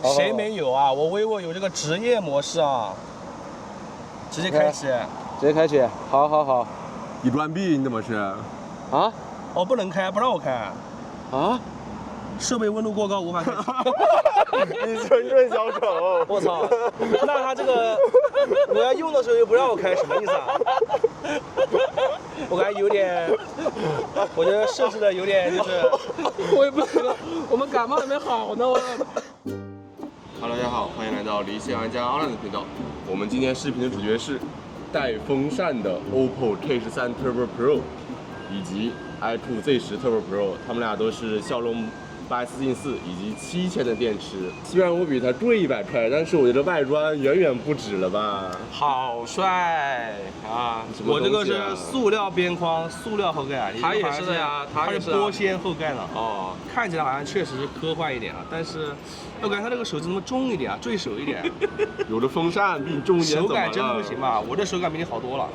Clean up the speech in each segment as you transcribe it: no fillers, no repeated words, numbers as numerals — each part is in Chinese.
谁没有啊？我 vivo 有这个职业模式啊，直接开启。直接开启，好。已关闭，你怎么是？啊？哦，不能开，不让我开。啊？设备温度过高无法开启。你纯纯小丑！我操！那他这个我要用的时候又不让我开，什么意思啊？我感觉有点，我觉得设置的有点就是，我也不知道，我们感冒还没好呢，我。Hello， 大家好，欢迎来到离线玩家阿浪的频道。我们今天视频的主角是带风扇的 OPPO K13 Turbo Pro 以及 iQOO Z10 Turbo Pro， 他们俩都是骁龙8S Gen 4以及7000的电池。虽然我比它贵100块，但是我觉得外观远远不止了吧？好帅啊！我这个是塑料边框、塑料后盖，它也是的呀，它是玻纤后盖的。哦，看起来好像确实是科幻一点啊，但是我感觉它这个手机怎么重一点啊，坠手一点。有的风扇比你重一点，手感真不行吧？我这手感比你好多了。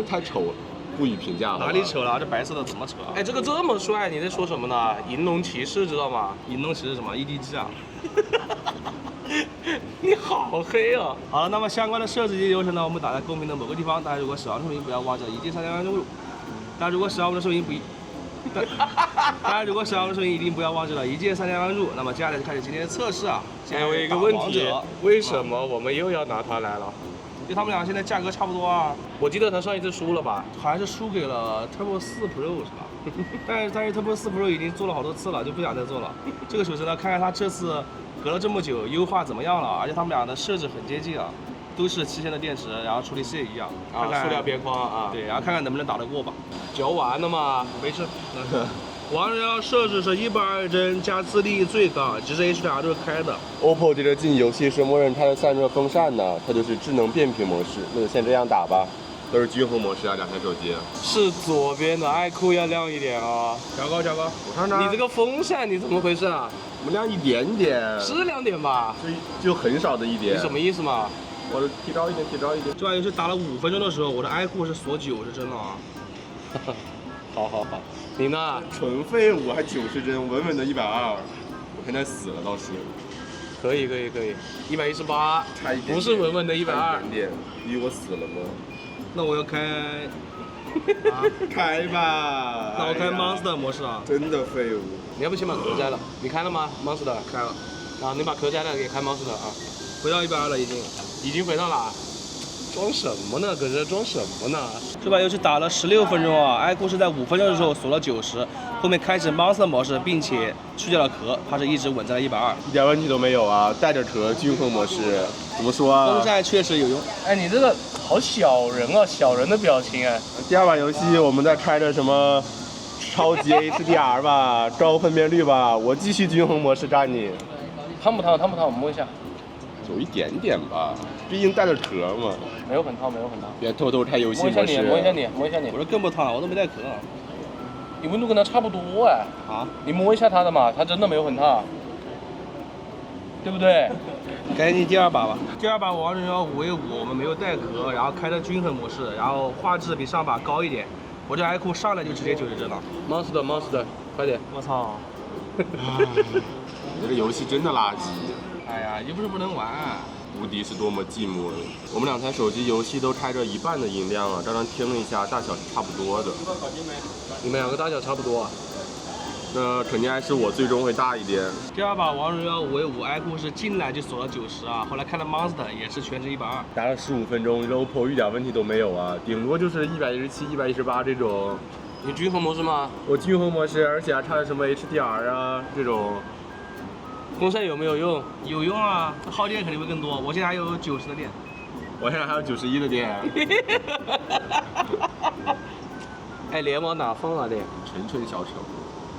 太丑了。不予评价。哪里丑了？这白色的怎么丑啊？哎，这个这么帅，你在说什么呢？银龙骑士知道吗？银龙骑士什么 EDG 啊？你好黑啊！好了，那么相关的设置及流程呢，我们打在公屏的某个地方。大家如果喜欢视频，不要忘记了一键3连关注。大家如果喜欢我们的视频，大家如果喜欢我们的视频，一定不要忘记了一键3连关注。那么接下来就开始今天的测试啊。现在我有一个问题，为什么我们又要拿它来了？就他们俩现在价格差不多啊，我记得他上一次输了吧？好像是输给了 Turbo 4 Pro 是吧？但是 Turbo 4 Pro 已经做了好多次了，就不想再做了。这个手机呢，看看它这次隔了这么久，优化怎么样了？而且他们俩的设置很接近啊，都是7000的电池，然后处理器也一样。啊，塑料边框啊。对，然后看看能不能打得过吧。嚼完了吗？没事。王者荣耀设置是120帧加自立最高，其实 HDR 都是开的。 OPPO 这个进游戏是默认它的散热风扇呢，它就是智能变频模式，那就先这样打吧。都是均衡模式啊，两台手机。是左边的iQOO要亮一点啊，调高。我看看。你这个风扇你怎么回事啊？我们亮一点点。是亮点吧？就很少的一点。你什么意思嘛？我提高一点。这玩意是打了5分钟的时候，我的 iQOO 是锁90帧了啊。好，你呢？纯废物还90帧，稳稳的120，我现在死了倒是。可以，118，差一点点，不是稳稳的120。差一点点，逼我死了吗？那我要开啊，开吧。那我开 Monster 模式啊。真的废物。你要不先把壳摘了？你开了吗 ？Monster 开了。啊，你把壳摘了，给开 Monster 啊。回到120了，已经回到了。装什么呢？搁这装什么呢？这把游戏打了16分钟啊，iQOO是在5分钟的时候锁了90，后面开启 Monster 模式，并且去掉了壳，它是一直稳在了120，一点问题都没有啊！带着壳均衡模式，怎么说啊？风扇确实有用。哎，你这个好小人啊，小人的表情哎。第二把游戏我们在开着什么超级 HDR 吧，高分辨率吧，我继续均衡模式炸你。烫不烫？我摸一下。有一点点吧，毕竟带着壳嘛。没有很烫。别偷偷开游戏模式。摸一下你。我这更不烫了，我都没带壳。你温度跟它差不多哎。啊？你摸一下它的嘛，它真的没有很烫，对不对？赶紧第2把吧。第2把王者荣耀5v5，我们没有带壳，然后开的均衡模式，然后画质比上把高一点。我这 iQOO 上来就直接90帧了。Monster， 快点！我操！你这个游戏真的垃圾。哎呀，又不是不能玩。无敌是多么寂寞。我们两台手机游戏都开着一半的音量啊，刚刚听了一下，大小是差不多的。你们两个大小差不多啊？那肯定还是我最终会大一点。第2把王者荣耀5v5 iQOO 是进来就锁了90啊，后来开了 Monster 也是全程120。打了15分钟 ，OPPO 一点问题都没有啊，顶多就是117、118这种。你均衡模式吗？我均衡模式，而且还差了什么 HDR 啊这种。风扇有没有用？有用啊，耗电肯定会更多。我现在还有90的电。我现在还有91的电。哎，联网哪放了的？纯小丑。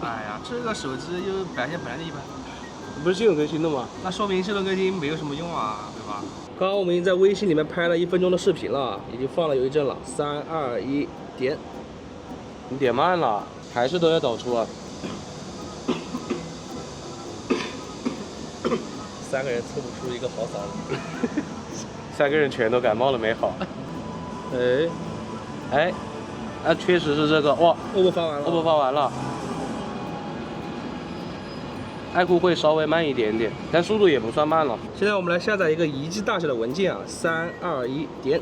哎呀，这个手机又表现本来就一般。不是系统更新的吗？那说明系统更新没有什么用啊，对吧？刚刚我们已经在微信里面拍了1分钟的视频了，已经放了有一阵了。3、2、1，点。你点慢了，还是都要导出啊？3个人凑不出一个好嗓子。3个人全都感冒了没好。哎，确实是这个哇！ OPPO 发完了。OPPO 发完了。爱酷会稍微慢一点点，但速度也不算慢了。现在我们来下载一个1 G 大小的文件啊，3、2、1，点。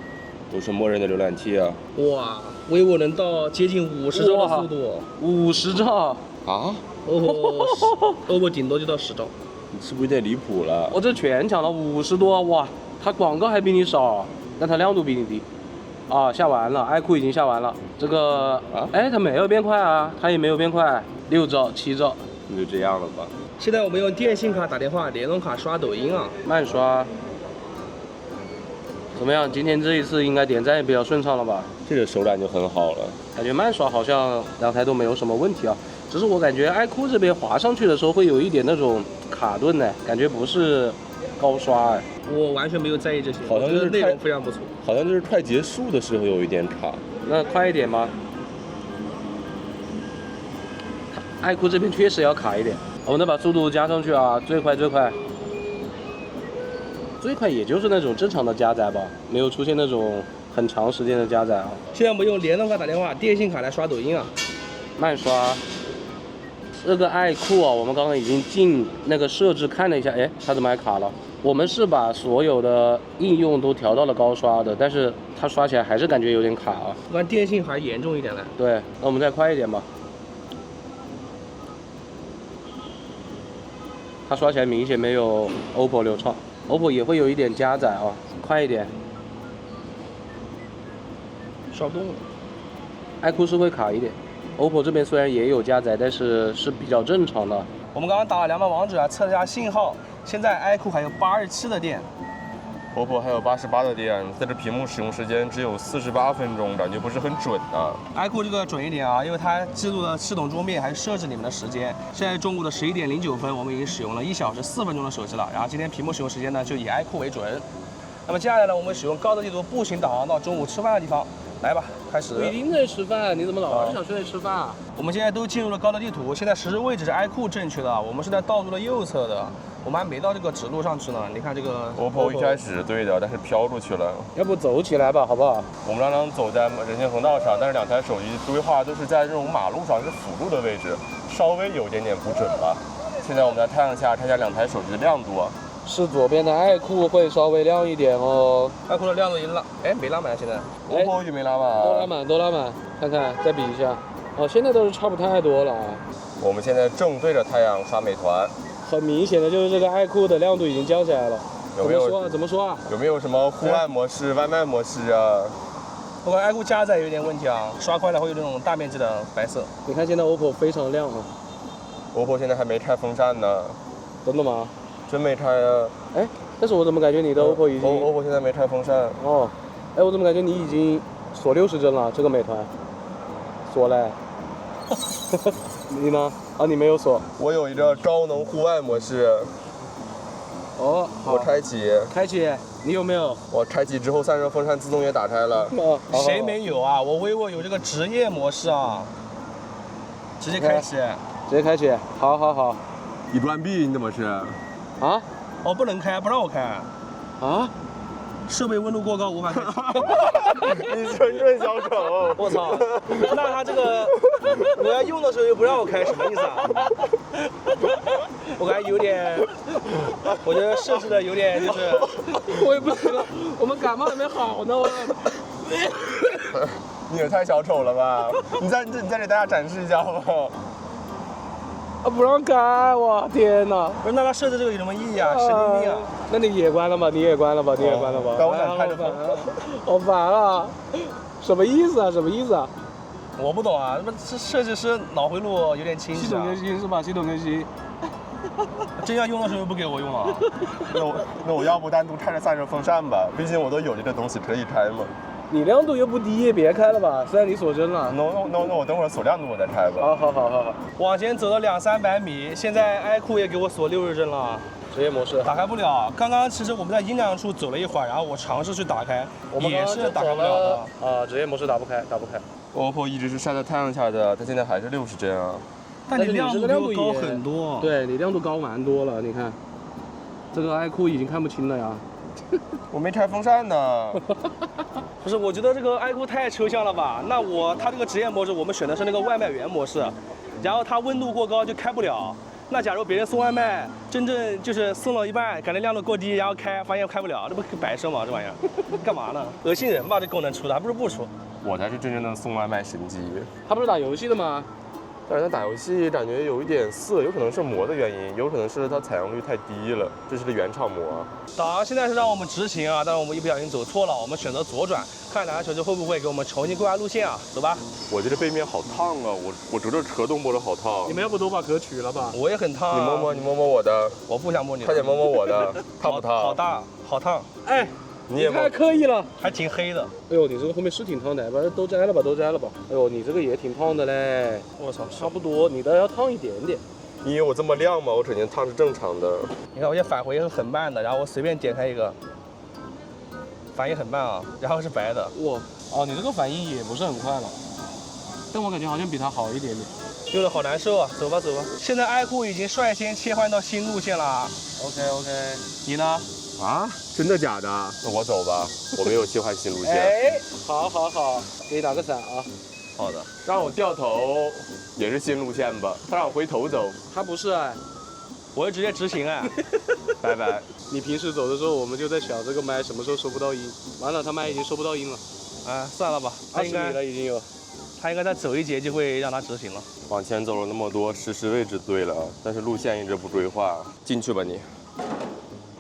都是默认的浏览器啊。哇，vivo 能到接近50兆的速度，50兆啊，OPPO 顶多就到10兆。你是不是有点离谱了？我这全抢了50多，哇，它广告还比你少，但它亮度比你低。啊，下完了，爱酷已经下完了。这个哎，它没有变快啊，它也没有变快，6兆、7兆。那就这样了吧。现在我们用电信卡打电话，联通卡刷抖音啊，慢刷。怎么样？今天这一次应该点赞也比较顺畅了吧？这个手感就很好了。感觉慢刷好像两台都没有什么问题啊，只是我感觉爱酷这边滑上去的时候会有一点那种卡顿呢，感觉不是高刷哎。我完全没有在意这些，好像就是内容非常不错。好像就是快结束的时候有一点卡。那快一点吗？爱酷这边确实要卡一点，我们再把速度加上去啊，最快最快。最快也就是那种正常的加载吧，没有出现那种很长时间的加载啊。现在我们用联通卡打电话，电信卡来刷抖音啊，慢刷。这个爱酷啊，我们刚刚已经进那个设置看了一下，哎，它怎么还卡了？我们是把所有的应用都调到了高刷的，但是它刷起来还是感觉有点卡啊。我看电信还严重一点了。对，那我们再快一点吧。它刷起来明显没有 OPPO 流畅。OPPO 也会有一点加载啊，快一点。刷不动了。爱酷是会卡一点，OPPO 这边虽然也有加载，但是是比较正常的。我们刚刚打了2把网址啊，测了一下信号，现在爱酷还有87的电。OPPO 还有88的电，在这屏幕使用时间只有48分钟，感觉不是很准啊。爱酷这个准一点啊，因为它记录了系统桌面还是设置你们的时间。现在中午的11点09分，我们已经使用了1小时4分钟的手机了。然后今天屏幕使用时间呢，就以爱酷为准。那么接下来呢，我们使用高德地图步行导航到中午吃饭的地方。来吧，开始。我一定在吃饭，你怎么老是想睡吃饭啊？我们现在都进入了高德地图，现在实时位置是爱酷正确的，我们是在道路的右侧的，我们还没到这个直路上去呢。你看这个 OPPO 一开始对的，但是飘出去了。要不走起来吧，好不好？我们刚刚走在人行横道上，但是2台手机规划都是在这种马路上是辅路的位置，稍微有点不准吧。现在我们在太阳下看一下2台手机的亮度。是左边的爱酷会稍微亮一点哦。爱酷的亮度已经拉，哎，没拉满现在。OPPO 也没拉满。都拉满，都拉满，看看，再比一下。哦，现在倒是差不太多了啊。我们现在正对着太阳刷美团。很明显的就是这个爱酷的亮度已经降下来了。有没有怎么说啊？有没有什么户外模式、外卖模式啊？我感觉爱酷加载有点问题啊，刷快了会有那种大面积的白色。你看现在 OPPO 非常亮啊。OPPO 现在还没拆风扇呢。真的吗？真没拆啊。哎，但是我怎么感觉你的 OPPO 已经？OPPO 现在没拆风扇。哦。哎，我怎么感觉你已经锁60帧了？这个美团。锁嘞。你呢？啊，你没有锁。我有一个高能户外模式。哦，好。我开启。开启。你有没有？我开启之后，散热风扇自动也打开了。谁没有啊？我vivo有这个职业模式啊。直接开启。直接开启。好好好。已关闭，你怎么是？啊？哦，不能开，不让我开。啊？设备温度过高无法开启。你纯纯小丑！我操！那他这个我要用的时候又不让我开，什么意思啊？我感觉有点，我觉得设置的有点就是，我也不知道，我们感冒还没好呢。你也太小丑了吧！你再给大家展示一下好不好？啊，不让开！我天哪！不是，那他设置这个有什么意义啊？神经病啊！那你也关了吧？你也关了吧？你也关了吧？但我想开着风。好烦啊！什么意思啊？什么意思啊？我不懂啊，那么设计师脑回路有点清晰啊。系统更新是吧？系统更新。真要用的时候又不给我用了。那我要不单独开着散热风扇吧？毕竟我都有这个东西可以开嘛。你亮度又不低，别开了吧？虽然你锁帧了。那我等会儿锁亮度我再开吧。好。往前走了200-300米，现在爱酷也给我锁60帧了。职业模式打开不了。刚刚其实我们在阴凉处走了一会儿，然后我尝试去打开，也是打开不了的。啊，职业模式打不开。OPPO 一直是晒在太阳下的，它现在还是60帧啊。但你亮度比我高很多。对你亮度高蛮多了，你看，这个爱酷已经看不清了呀。我没开风扇呢。不是，我觉得这个爱酷太抽象了吧？那它这个职业模式，我们选的是那个外卖员模式，然后它温度过高就开不了。那假如别人送外卖，真正就是送了一半，感觉亮度过低，然后发现开不了，这不白送吗？这玩意儿干嘛呢？恶心人吧？这功能出的还不如不出。我才是真正的送外卖神机。他不是打游戏的吗？但是他打游戏感觉有一点色，有可能是膜的原因，有可能是它采样率太低了，这是它原厂膜。导航现在是让我们直行啊，但是我们一不小心走错了，我们选择左转，看哪个小车会不会给我们重新规划路线啊？走吧。我觉得背面好烫啊，我觉得车动摸着好烫。你们要不都把壳取了吧？我也很烫、啊。你摸摸我的。我不想摸你。快点摸摸我的，烫不烫？好大，好烫。哎，你也太刻意了，还挺黑的。哎呦，你这个后面是挺烫的，把它都摘了吧，都摘了吧。哎呦，你这个也挺烫的嘞。我操，差不多，你的要烫一点点。你以为我这么亮吗？我整天烫是正常的。你看我现在返回是很慢的，然后我随便点开一个，反应很慢啊，然后是白的。哇，哦，你这个反应也不是很快了，但我感觉好像比它好一点点。用的好难受啊，走吧走吧。现在爱酷已经率先切换到新路线了。OK， 你呢？啊？真的假的？那我走吧，我没有切换新路线。哎，好，给你打个伞啊。好的。让我掉头也是新路线吧？他让我回头走。他不是哎，我是直接直行哎。拜拜。你平时走的时候，我们就在想这个麦什么时候收不到音。完了，他麦已经收不到音了。哎，算了吧，他应20米该了已经有。他应该再走一节就会让他直行了。往前走了那么多，实时位置对了，但是路线一直不规划。进去吧你。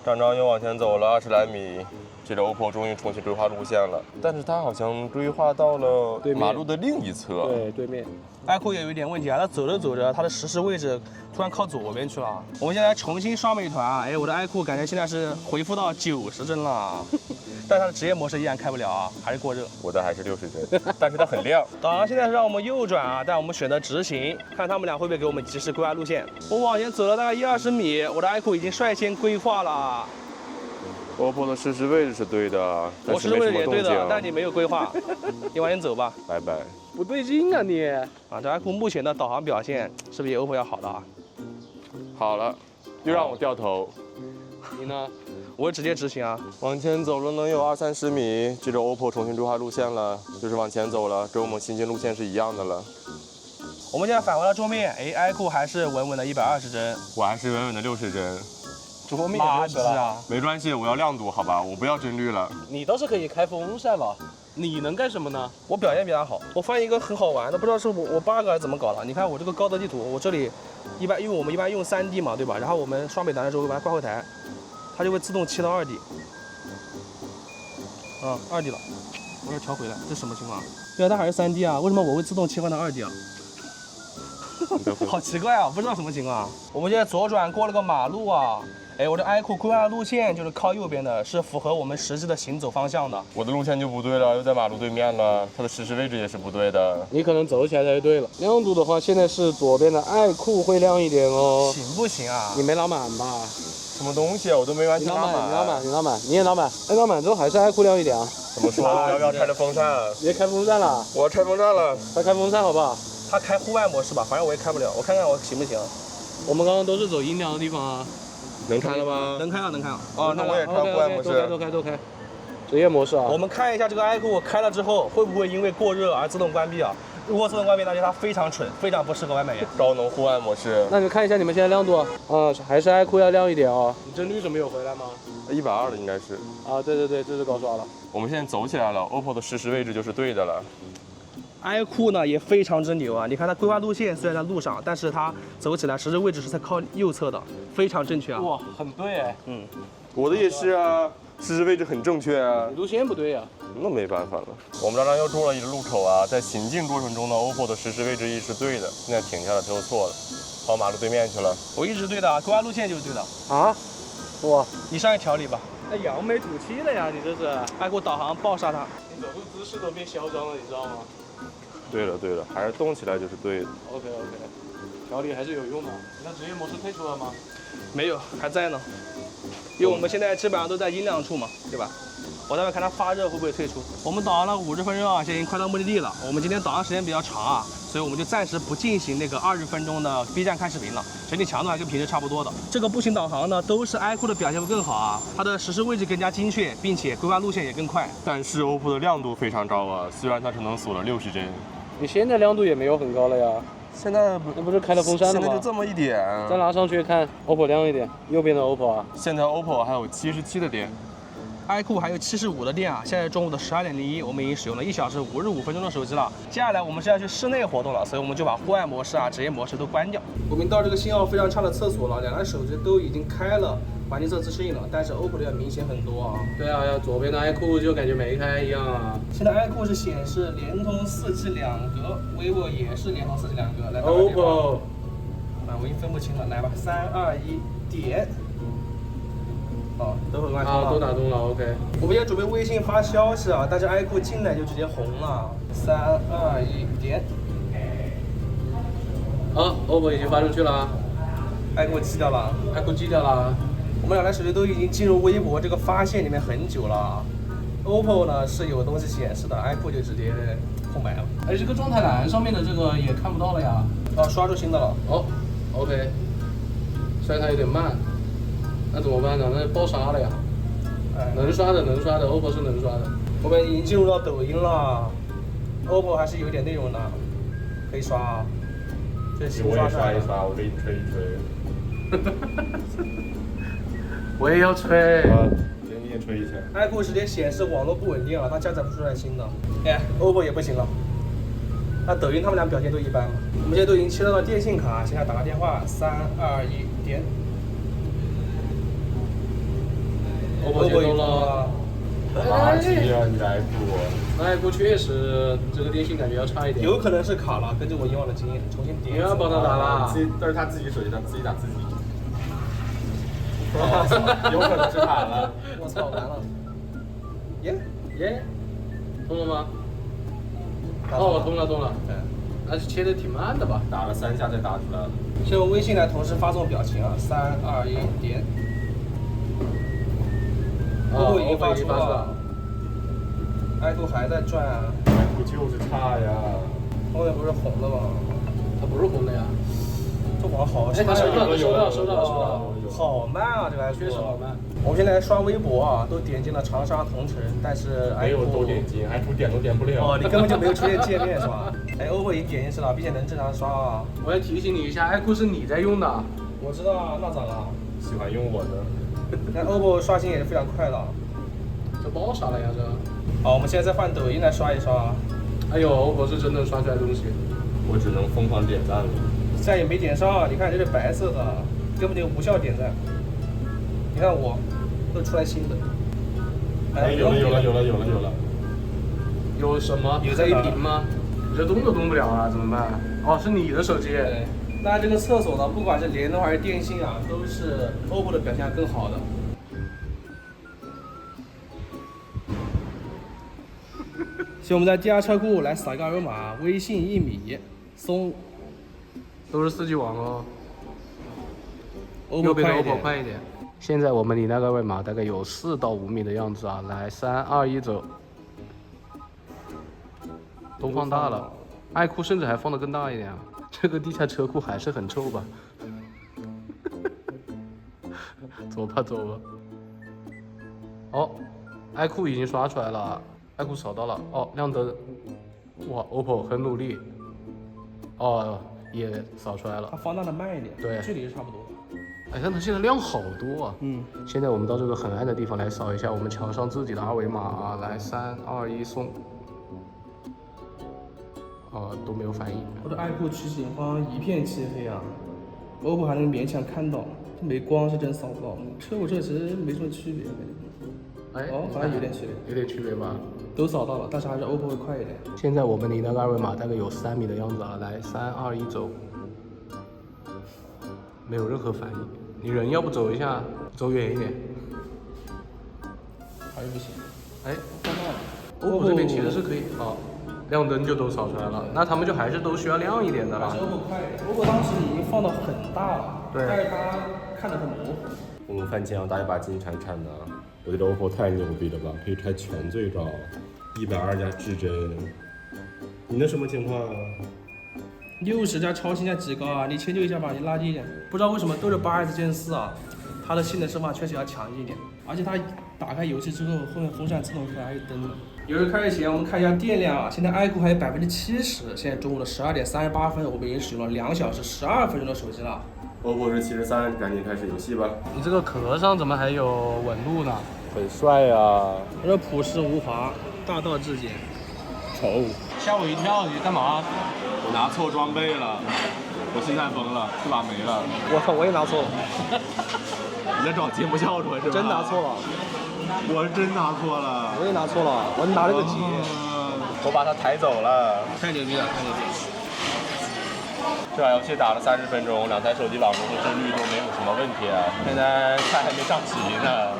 张张又往前走了20来米，这个 OPPO 终于重新规划路线了，但是它好像规划到了马路的另一侧。对，对面。爱酷也有一点问题啊，它走着走着，它的实时位置突然靠左边去了。我们现在重新刷美团啊，哎，我的爱酷感觉现在是恢复到90帧了，但它的职业模式依然开不了啊，还是过热。我的还是60帧，但是它很亮。导航现在是让我们右转啊，但我们选择直行，看他们俩会不会给我们及时规划路线。我往前走了大概1-20米，我的爱酷已经率先规划了。OPPO 的实时位置是对的，我实时位置也对的，但你没有规划，你往前走吧。拜拜。不对劲啊你！啊，这爱酷目前的导航表现是不是比 OPPO 要好的啊？好了，又让我掉头。你呢？我直接直行啊。往前走了能有20-30米，这个 OPPO 重新规划路线了，就是往前走了，跟我们新进路线是一样的了。我们现在返回到桌面，哎，爱酷还是稳稳的120帧，我还是稳稳的60帧。桌面也60啊。没关系，我要亮度，好吧，我不要帧率了。你倒是可以开风扇了，你能干什么呢？我表现比他好。我发现一个很好玩的，不知道是我 bug 还是怎么搞的。你看我这个高德地图，我这里因为我们一般用3D 嘛，对吧？然后我们刷美团的时候会把它挂后台，它就会自动切到2D。啊，2D 了，我要调回来，这什么情况？对啊，它还是3D 啊，为什么我会自动切换到2D 啊？好奇怪啊，不知道什么情况啊。我们现在左转过了个马路啊，哎，我的爱酷规划的路线就是靠右边的，是符合我们实际的行走方向的。我的路线就不对了，又在马路对面了，它的实时位置也是不对的。你可能走起来才对了。亮度的话，现在是左边的爱酷会亮一点哦。行不行啊？你没拉满吧？什么东西啊，我都没完全拉满。你拉满，你也拉满。哎，拉满之后还是爱酷亮一点啊。怎么说？要不要开着风扇？别开风扇了。我要拆风扇了。快开风扇好不好？它开户外模式吧，反正我也开不了，我看看我行不行。我们刚刚都是走阴凉的地方啊。能开了吗？能开啊，能开啊。哦，那我也开户外模式。都开。职业模式啊。我们看一下这个爱酷开了之后，会不会因为过热而自动关闭啊？如果自动关闭，那就它非常蠢，非常不适合外卖员。高能户外模式。那你看一下你们现在亮度啊，还是爱酷要亮一点啊。你帧率怎么有回来吗120的应该是。啊，对，这是高刷了。我们现在走起来了 ，OPPO 的实时位置就是对的了。爱酷呢也非常之牛啊！你看它规划路线虽然在路上，但是它走起来实时位置是在靠右侧的，非常正确啊！哇，很对哎。我的也是啊，实时位置很正确啊。路线不对呀。那没办法了。我们刚刚又过了一个路口啊，在行进过程中呢 ，OPPO 的实时位置一直是对的，现在停下了，它又错了，跑马路对面去了。我一直对的，规划路线就是对的。啊？哇！你上去调理吧。那扬眉吐气了呀，你这是。爱酷导航暴杀它。你走路姿势都变嚣张了，你知道吗？对了，还是动起来就是对的。OK， 调理还是有用的。你那职业模式退出了吗？没有，还在呢。因为我们现在基本上都在阴凉处嘛，对吧？我待会看它发热会不会退出。我们导航了50分钟啊，现在已经快到目的地了。我们今天导航时间比较长啊，所以我们就暂时不进行那个20分钟的 B 站看视频了。整体强度还跟平时差不多的。这个步行导航呢，都是爱酷的表现会更好啊，它的实时位置更加精确，并且规划路线也更快。但是 OPPO 的亮度非常高啊，虽然它只能锁了60帧。你现在亮度也没有很高了呀。现在那不是开了风扇了吗？现在就这么一点。再拿上去看 OPPO 亮一点，右边的 OPPO 啊。现在 OPPO 还有77的电。iQOO 还有75的电啊，现在中午的12:01，我们已经使用了1小时55分钟的手机了。接下来我们是要去室内活动了，所以我们就把户外模式啊、职业模式都关掉。我们到这个信号非常差的厕所了，两台手机都已经开了环境测自适应了，但是 OPPO 的要明显很多啊。对啊，左边的 iQOO 就感觉没开一样啊。现在 iQOO 是显示联通4G 两格，vivo 也是联通4G 两格。来 OPPO， 啊，我已经分不清了，来吧，3、2、1，点。哦，都很快通了。都打通了 ，OK。我们现在准备微信发消息啊，但是 iQOO 进来就直接红了。3、2、1，点。好 ，OPPO 已经发出去了 iQOO 记掉了。 ，iQOO 记掉了。我们两台手机都已经进入微博这个发现里面很久了。OPPO 呢是有东西显示的，iQOO 就直接空白了。哎，这个状态栏上面的这个也看不到了呀。哦，刷出新的了。哦 ，OK。虽然它有点慢，那怎么办呢？那爆杀了呀。哎，能刷的，OPPO 是能刷的。我们已经进入到抖音了。OPPO 还是有点内容的，可以刷啊。这新刷出来的。刷，我给你吹一吹。我也要吹。给你也吹一下。 iQOO 直接显示网络不稳定了，它加载不出来新的。哎 ，OPPO 也不行了。那抖音他们俩表现都一般嘛。我们现在都已经切到了电信卡，现在打个电话，3、2、1，点。 OPPO 接通了。垃圾啊，你的 iQOO。iQOO 确实这个电信感觉要差一点。有可能是卡了，根据我以往的经验，重新点。你要帮他打啦。但是他自己手机上自己打自己。有可能是卡了。我操，完了。耶，通了吗？打哦，通了。对。那是切的挺慢的吧？打了3下才打出来了。是用微信来同时发送表情啊，3、2、1，点。OPPO 已经发出了。iQOO 还在转啊。iQOO 就是差呀。后面不是红的吗？它不是红的呀。这网好哎，差呀。收到了。好慢啊，这个 iQOO 确实好慢。我们现在刷微博啊，都点进了长沙同城，但是 iQOO 没有都点进，iQOO 点都点不了。哦，你根本就没有出现界面是吧？哎 ，OPPO 已经点进去了，并且能正常刷啊。我要提醒你一下，iQOO 是你在用的。我知道啊，那咋了？喜欢用我的。但 OPPO 刷新也是非常快的。这爆杀了呀这。好，我们现在再换抖音来刷一刷。哎呦，OPPO 是真能刷出来东西。我只能疯狂点赞了。现在也没点上，你看这是白色的，根本就无效点赞。你看我，都出来新的。哎，有了。有什么？有这个黑屏吗？你这动都动不了啊，怎么办？哦，是你的手机。对。那这个厕所呢，不管是联通还是电信啊，都是 OPPO 的表现更好的。所以我们在第二车库来扫一个二维码，微信1米，松。都是4G 网哦。 右边的 OPPO 快一点。现在我们离那个二维码大概有4到5米的样子啊，来3、2、1走。都放大了，iQOO甚至还放得更大一点啊。这个地下车库还是很臭吧？走吧。哦，iQOO 已经刷出来了，iQOO扫到了。哦，亮灯。哇 ，OPPO 很努力。哦，也扫出来了。它放大的慢一点，对，距离是差不多的。哎，看它现在亮好多啊！现在我们到这个很暗的地方来扫一下我们墙上自己的二维码啊，来3、2、1送。都没有反应。我的iQOO取景方一片漆黑啊 ，OPPO 还能勉强看到，这没光是真扫不到。车和车其实没什么区别，哎，哦，好像有点区别，有点区别吧？都扫到了，但是还是 OPPO 会快一点。现在我们离那个二维码大概有3米的样子啊，来3、2、1走。没有任何反应，你人要不走一下，走远一点。还是不行。哎，看到了。OPPO 这边其实是可以，好，亮灯就都扫出来了，那他们就还是都需要亮一点的了。还是 OPPO 快一点。OPPO 当时已经放到很大了，对，但是它看得很模糊。我们饭前要大家把金铲铲的，我觉得 OPPO 太牛逼了吧，可以拆全最高，120加至臻。你那什么情况啊？60加超新加几高啊？你迁就一下吧，你垃圾一点。不知道为什么都是8S Gen 4啊，它的性能释放确实要强一点，而且它打开游戏之后，后面风扇自动开还有灯的。游戏开始前，我们看一下电量啊，现在 iQOO 还有70%，现在中午的12:38，我们已经使用了2小时12分钟的手机了。OPPO 是73，赶紧开始游戏吧。你这个壳上怎么还有纹路呢？很帅啊！这朴实无华，大道至简。丑，吓我一跳，你干嘛？我拿错装备了，我心态崩了，这把没了。我操，我也拿错了，你在找节目效果是吧？真拿错了，我是真拿错了。我也拿错了，我拿了个几，我把它抬走了。太牛逼了，太牛逼了。这把游戏打了30分钟，2台手机网络和帧率都没有什么问题啊。现在菜还没上齐呢。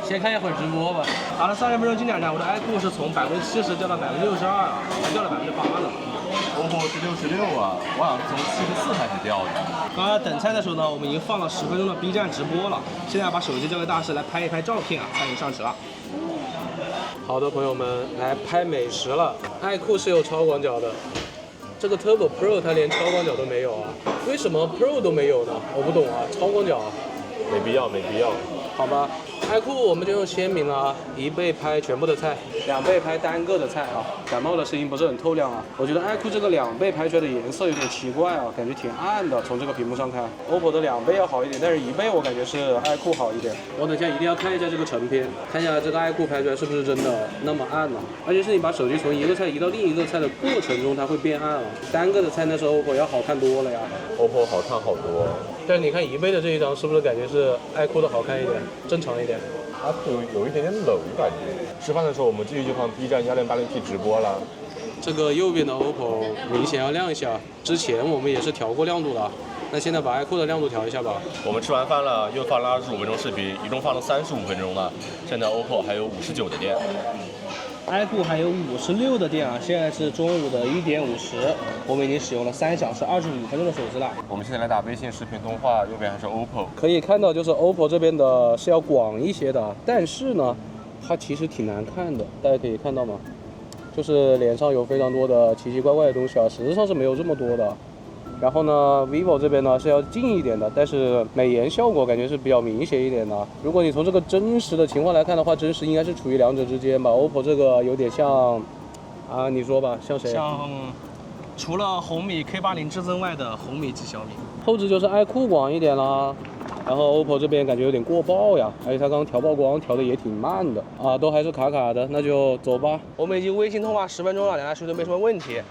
先看一会儿直播吧。打了30分钟经典战，我的 iQOO 是从70%掉到62%，还掉了8%呢。OPPO 是66啊，我好像是从74开始掉的。刚刚等菜的时候呢，我们已经放了10分钟的 B 站直播了。现在把手机交给大师来拍一拍照片啊，菜已经上齐了。好的，朋友们，来拍美食了。iQOO 是有超广角的，这个 Turbo Pro 它连超广角都没有啊？为什么 Pro 都没有呢？我不懂啊，超广角啊。没必要，没必要。好吧，iQOO 我们就用鲜明了啊，1倍拍全部的菜，2倍拍单个的菜啊。感冒的声音不是很透亮啊。我觉得 iQOO 这个2倍拍出来的颜色有点奇怪啊，感觉挺暗的。从这个屏幕上看，OPPO 的2倍要好一点，但是1倍我感觉是 iQOO 好一点。我等下一定要看一下这个成片，看一下这个 iQOO 拍出来是不是真的那么暗呢？而且是你把手机从一个菜移到另一个菜的过程中，它会变暗啊。单个的菜那时候 OPPO 要好看多了呀。OPPO 好看好多。但是你看1倍的这一张，是不是感觉是 iQOO 的好看一点，正常一点？它有一点点冷感觉。吃饭的时候我们继续就放 B 站1080P 直播了。这个右边的 OPPO 明显要亮一下，之前我们也是调过亮度的，那现在把 iQOO 的亮度调一下吧。我们吃完饭了，又放了25分钟视频，一共放了35分钟了。现在 OPPO 还有59的电。iQOO 还有56的电啊，现在是中午的1点50，我们已经使用了3小时25分钟的手机了。我们现在来打微信视频通话，右边还是 OPPO。可以看到，就是 OPPO 这边的是要广一些的，但是呢，它其实挺难看的，大家可以看到吗？就是脸上有非常多的奇奇怪怪的东西啊，实质上是没有这么多的。然后呢 ，vivo 这边呢是要近一点的，但是美颜效果感觉是比较明显一点的。如果你从这个真实的情况来看的话，真实应该是处于两者之间吧。OPPO 这个有点像，啊，你说吧，像谁？像除了红米 K80 至臻外的红米及小米。后置就是 iQOO 广一点啦。然后 OPPO 这边感觉有点过曝呀，而且它刚刚调曝光调的也挺慢的啊，都还是卡卡的，那就走吧。我们已经微信通话10分钟了，两台手机都没什么问题。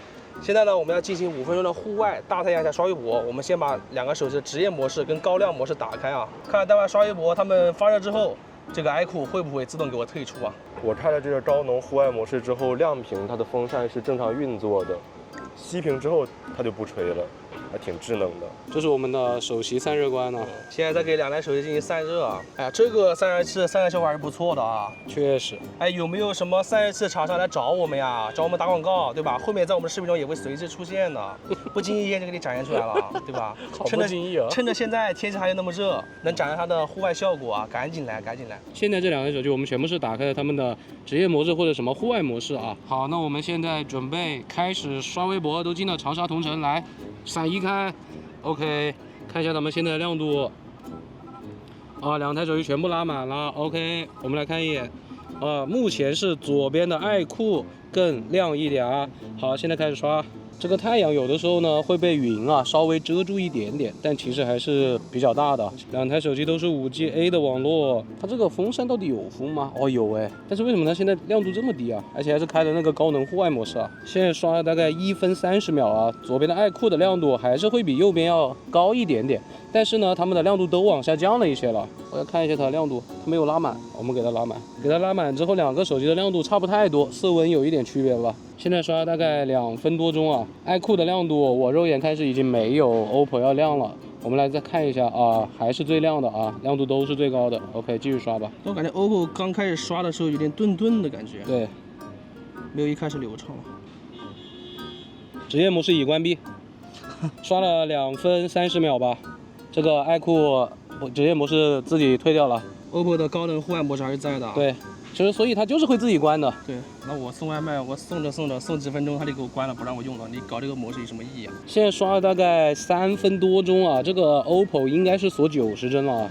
现在呢，我们要进行5分钟的户外大太阳下刷微博。我们先把2个手机的职业模式跟高亮模式打开啊，看看待会刷微博，它们发热之后，这个 iQOO 会不会自动给我退出啊？我开了这个高能户外模式之后，亮屏它的风扇是正常运作的，熄屏之后它就不吹了，还挺智能的。这是我们的首席散热官呢，现在在给2台手机进行散热啊。哎呀，这个散热器的散热效果还是不错的啊。确实。哎，有没有什么散热器厂商来找我们呀？找我们打广告，对吧？后面在我们的视频中也会随之出现的，不经意间就给你展现出来了，对吧？趁着现在天气还有那么热，能展现它的户外效果啊，赶紧来，赶紧来！现在这2台手机我们全部是打开了他们的职业模式或者什么户外模式啊。好，那我们现在准备开始刷微博，都进了长沙同城来，闪一开 ，OK， 看一下咱们现在的亮度。啊，2台手机全部拉满了 ，OK， 我们来看一眼。目前是左边的iQOO更亮一点啊。好，现在开始刷。这个太阳有的时候呢会被云啊稍微遮住一点点，但其实还是比较大的。2台手机都是5G A 的网络，它这个风扇到底有风吗？哦，有哎，但是为什么它现在亮度这么低啊？而且还是开的那个高能户外模式啊。现在刷了大概1分30秒啊，左边的iQOO的亮度还是会比右边要高一点点，但是呢，它们的亮度都往下降了一些了。我要看一下它的亮度，它没有拉满，我们给它拉满。给它拉满之后，2个手机的亮度差不太多，色温有一点区别了。现在刷大概2分多钟啊，iQOO的亮度我肉眼看是已经没有 OPPO 要亮了。我们来再看一下啊，还是最亮的啊，亮度都是最高的。OK， 继续刷吧。我感觉 OPPO 刚开始刷的时候有点顿顿的感觉，对，没有一开始流畅。职业模式已关闭，刷了2分30秒吧。这个 iQOO 职业模式自己退掉了。OPPO 的高能户外模式还是在的。对。其实，所以它就是会自己关的。对，那我送外卖，我送着送几分钟，他就给我关了，不让我用了。你搞这个模式有什么意义啊？现在刷了大概3分多钟啊，这个 OPPO 应该是锁90帧了啊。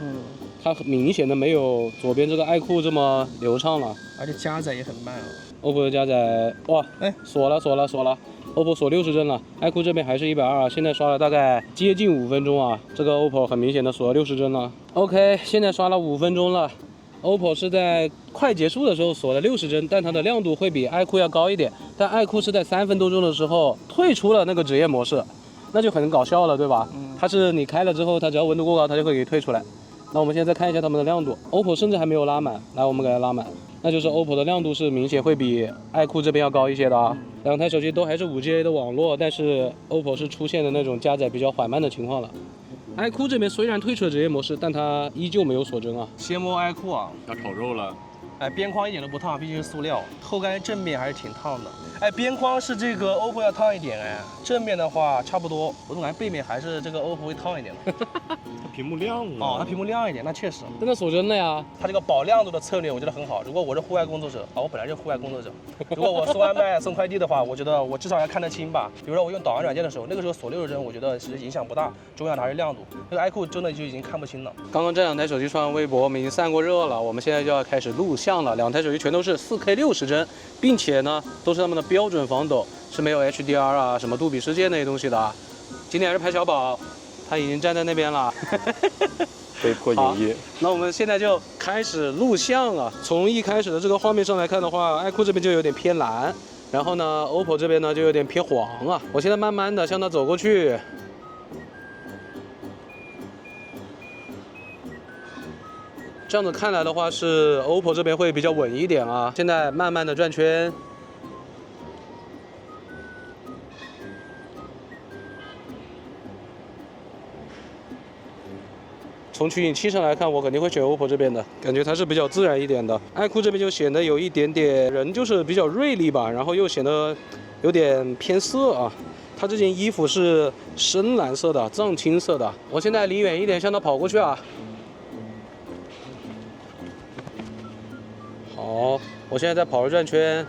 它很明显的没有左边这个爱酷这么流畅了，而且加载也很慢啊。 OPPO 的加载，哇，哎，锁了，OPPO 锁60帧了，爱酷这边还是120啊，现在刷了大概接近5分钟啊，这个 OPPO 很明显的锁了60帧了。OK， 现在刷了5分钟了。 OPPO 是在快结束的时候锁了60帧，但它的亮度会比爱酷要高一点。但爱酷是在3分多钟的时候退出了那个职业模式，那就很搞笑了，对吧？它是你开了之后，它只要温度过高，它就会给你退出来。那我们现在再看一下它们的亮度 ，OPPO 甚至还没有拉满，来，我们给它拉满，那就是 OPPO 的亮度是明显会比爱酷这边要高一些的啊。两台手机都还是5G 的网络，但是 OPPO 是出现的那种加载比较缓慢的情况了。 爱酷这边虽然退出了职业模式，但它依旧没有锁帧啊。先摸爱酷啊，要炒肉了。哎，边框一点都不烫，毕竟是塑料，后盖正面还是挺烫的。哎，边框是这个 OPPO 要烫一点哎，正面的话差不多，我总感觉背面还是这个 OPPO 会烫一点的。它屏幕亮啊。哦，它屏幕亮一点，那确实。真的锁帧了呀！它这个保亮度的策略我觉得很好。如果我是户外工作者啊，我本来就是户外工作者，如果我送外卖、送快递的话，我觉得我至少要看得清吧。比如说我用导航软件的时候，那个时候锁60帧，我觉得其实影响不大，重要的还是亮度。这个爱酷真的就已经看不清了。刚刚这两台手机刷完微博，我们已经散过热了，我们现在就要开始录像了。两台手机全都是4K 60帧，并且呢都是他们的标准防抖，是没有 HDR 啊、什么杜比世界那些东西的啊。今天还是拍小宝，他已经站在那边了。被迫营业。那我们现在就开始录像了。从一开始的这个画面上来看的话，爱酷这边就有点偏蓝，然后呢 ，OPPO 这边呢就有点偏黄啊。我现在慢慢的向它走过去。这样子看来的话，是 OPPO 这边会比较稳一点啊。现在慢慢的转圈。从取景器上来看，我肯定会选 OPPO 这边的，感觉它是比较自然一点的。爱酷这边就显得有一点点人就是比较锐利吧，然后又显得有点偏色啊。它这件衣服是深蓝色的，藏青色的。我现在离远一点向它跑过去啊。好，我现在在跑着转圈。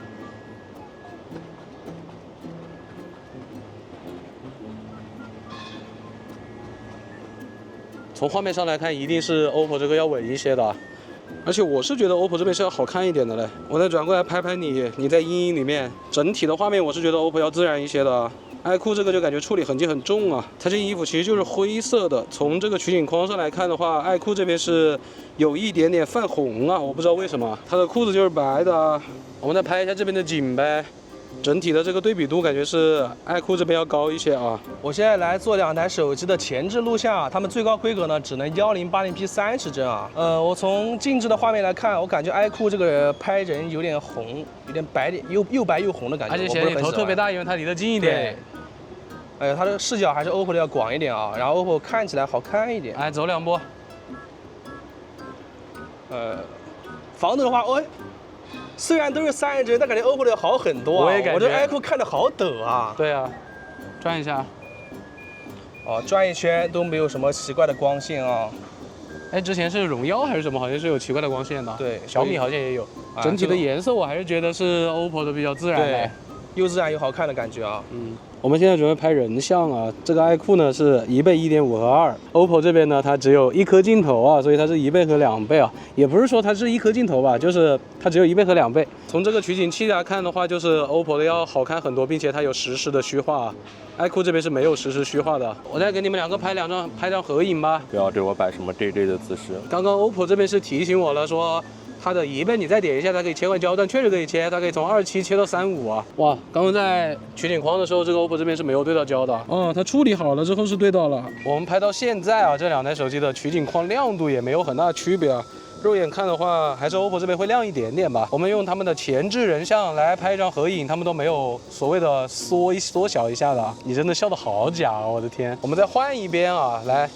从画面上来看，一定是 OPPO 这个要稳一些的，而且我是觉得 OPPO 这边是要好看一点的嘞。我再转过来拍拍你，你在阴影里面，整体的画面我是觉得 OPPO 要自然一些的。爱酷这个就感觉处理痕迹很重啊，它这件衣服其实就是灰色的。从这个取景框上来看的话，爱酷这边是有一点点泛红啊，我不知道为什么。它的裤子就是白的啊。我们再拍一下这边的景呗。整体的这个对比度感觉是爱酷这边要高一些啊。我现在来做两台手机的前置录像，它们最高规格呢只能1080p 30帧啊。我从静止的画面来看，我感觉爱酷这个拍人有点红，有点白点，又白又红的感觉。而且显得你头特别大，因为它离得近一点。它的视角还是 OPPO 的要广一点啊，然后 OPPO 看起来好看一点。哎，走两步。防抖的话，虽然都是30帧，但感觉 OPPO 的要好很多啊。我也感觉。我这爱酷看着好抖啊。对啊，转一下。哦，转一圈都没有什么奇怪的光线啊。哎，之前是荣耀还是什么，好像是有奇怪的光线的。对，小米好像也有。整体的颜色我还是觉得是 OPPO 的比较自然。对，又自然又好看的感觉啊。我们现在准备拍人像啊，这个爱酷呢是1倍1.5和2，OPPO 这边呢它只有1颗镜头啊，所以它是1倍和2倍啊，也不是说它是1颗镜头吧，就是它只有1倍和2倍。从这个取景器来看的话，就是 OPPO 的要好看很多，并且它有实时的虚化啊，爱酷这边是没有实时虚化的。我再给你们两个拍张合影吧。不要对我摆什么 JJ 的姿势。刚刚 OPPO 这边是提醒我了，说它的1倍你再点一下，它可以切换焦段，确实可以切，它可以从27切到35啊。哇，刚刚在取景框的时候，这个 OPPO 这边是没有对到焦的。哦，它处理好了之后是对到了。我们拍到现在啊，这两台手机的取景框亮度也没有很大的区别啊。肉眼看的话，还是 OPPO 这边会亮一点点吧。我们用他们的前置人像来拍一张合影，他们都没有所谓的缩小一下的。你真的笑得好假啊，我的天！我们再换一边啊，来。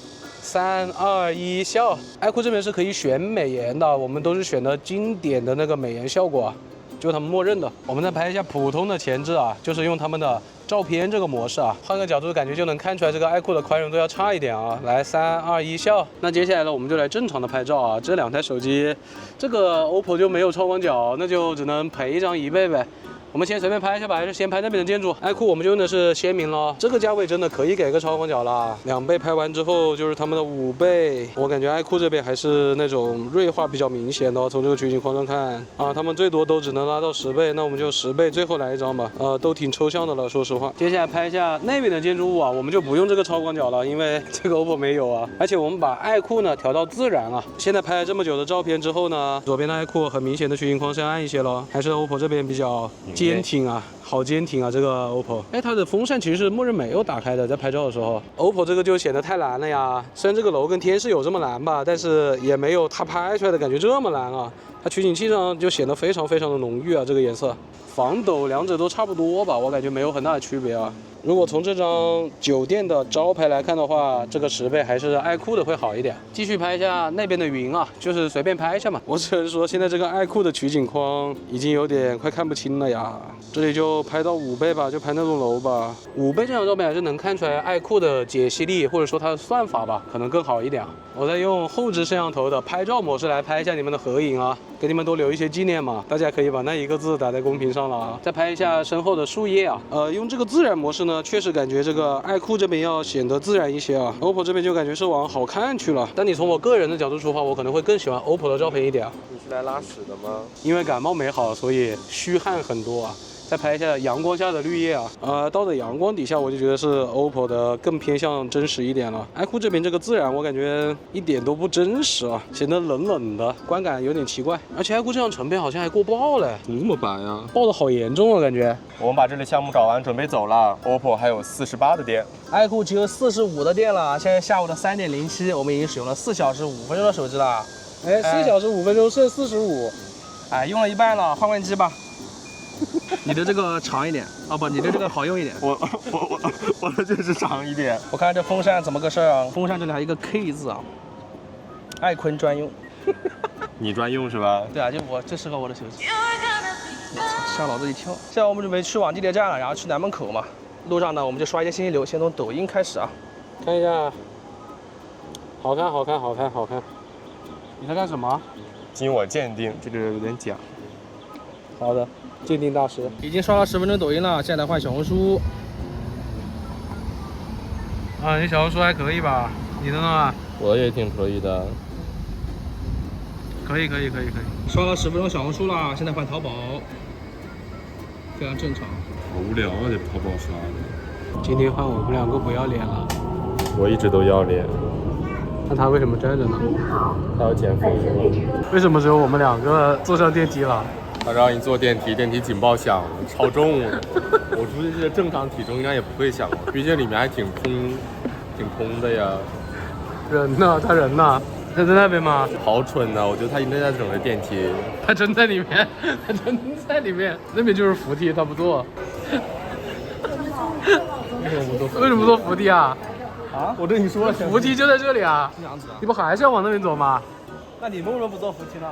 3、2、1，笑！爱酷这边是可以选美颜的，我们都是选的经典的那个美颜效果啊，就是他们默认的。我们再拍一下普通的前置啊，就是用他们的照片这个模式啊，换个角度感觉就能看出来这个爱酷的宽容度要差一点啊。来，3、2、1，笑！那接下来呢，我们就来正常的拍照啊。这两台手机，这个 OPPO 就没有超广角，那就只能赔一张1倍呗。我们先随便拍一下吧，还是先拍那边的建筑。爱酷我们就用的是鲜明了，这个价位真的可以给个超广角了。2倍拍完之后就是他们的5倍，我感觉爱酷这边还是那种锐化比较明显的。从这个取景框上看啊，他们最多都只能拉到10倍，那我们就10倍，最后来一张吧。都挺抽象的了，说实话。接下来拍一下那边的建筑物啊，我们就不用这个超广角了，因为这个 OPPO 没有啊。而且我们把爱酷呢调到自然啊。现在拍了这么久的照片之后呢，左边的爱酷很明显的取景框是暗一些了，还是 OPPO 这边比较坚挺啊，好坚挺啊，这个 OPPO。哎，它的风扇其实是默认没有打开的，在拍照的时候。OPPO 这个就显得太蓝了呀，虽然这个楼跟天是有这么蓝吧，但是也没有它拍出来的感觉这么蓝啊。它取景器上就显得非常非常的浓郁啊，这个颜色。防抖两者都差不多吧，我感觉没有很大的区别啊。如果从这张酒店的招牌来看的话，这个10倍还是爱酷的会好一点。继续拍一下那边的云啊，就是随便拍一下嘛。我只能说现在这个爱酷的取景框已经有点快看不清了呀。这里就拍到5倍吧，就拍那栋楼吧。5倍这张照片还是能看出来爱酷的解析力，或者说它的算法吧，可能更好一点。我在用后置摄像头的拍照模式来拍一下你们的合影啊，给你们多留一些纪念嘛。大家可以把那一个字打在公屏上了啊。再拍一下身后的树叶啊，用这个自然模式呢，确实感觉这个爱酷这边要显得自然一些啊。OPPO 这边就感觉是往好看去了。但你从我个人的角度出发，我可能会更喜欢 OPPO 的照片一点啊。你是来拉屎的吗？因为感冒没好，所以虚汗很多啊。再拍一下阳光下的绿叶啊，到了阳光底下，我就觉得是 OPPO 的更偏向真实一点了。爱酷这边这个自然，我感觉一点都不真实啊，显得冷冷的，观感有点奇怪。而且爱酷这张成片好像还过曝嘞，怎么这么白呀？爆的好严重啊，感觉。我们把这里项目找完，准备走了。OPPO 还有48的电，爱酷只有45的电了，现在下午的3点07，我们已经使用了4小时5分钟的手机了。哎，4小时5分钟剩45，哎，用了一半了，换换机吧。你的这个长一点啊，不，你的这个好用一点。我的就是长一点。我看这风扇怎么个事儿啊？风扇这里还有一个 K 字啊，爱坤专用。你专用是吧？对啊，就我这适合我的手机。吓老子一跳！现在我们准备去往地铁站了，然后去南门口嘛。路上呢，我们就刷一些信息流，先从抖音开始啊。看一下，好看，好看，好看，好看。你在干什么？经我鉴定，这个有点假。好的，鉴定大师。已经刷了10分钟抖音了，现在换小红书。啊，你小红书还可以吧？你的呢？我也挺可以的。可以。刷了10分钟小红书了，现在换淘宝，非常正常。好无聊啊，这淘宝刷的。今天换我们2个不要脸了。我一直都要脸。那他为什么站着呢？他要减肥是吗？为什么只有我们2个坐上电梯了？他让你坐电梯，电梯警报响，超重。我估计这正常体重应该也不会响，毕竟里面还挺空的呀。人呢？他人呢？他在那边吗？好蠢呐！我觉得他应该在整个电梯。他真在里面，他真在里面。那边就是扶梯，他不坐。为什么不坐扶梯啊？啊？我对你说了，扶梯就在这里啊。这样子啊？你不还是要往那边走吗？那你们为什么不坐扶梯呢？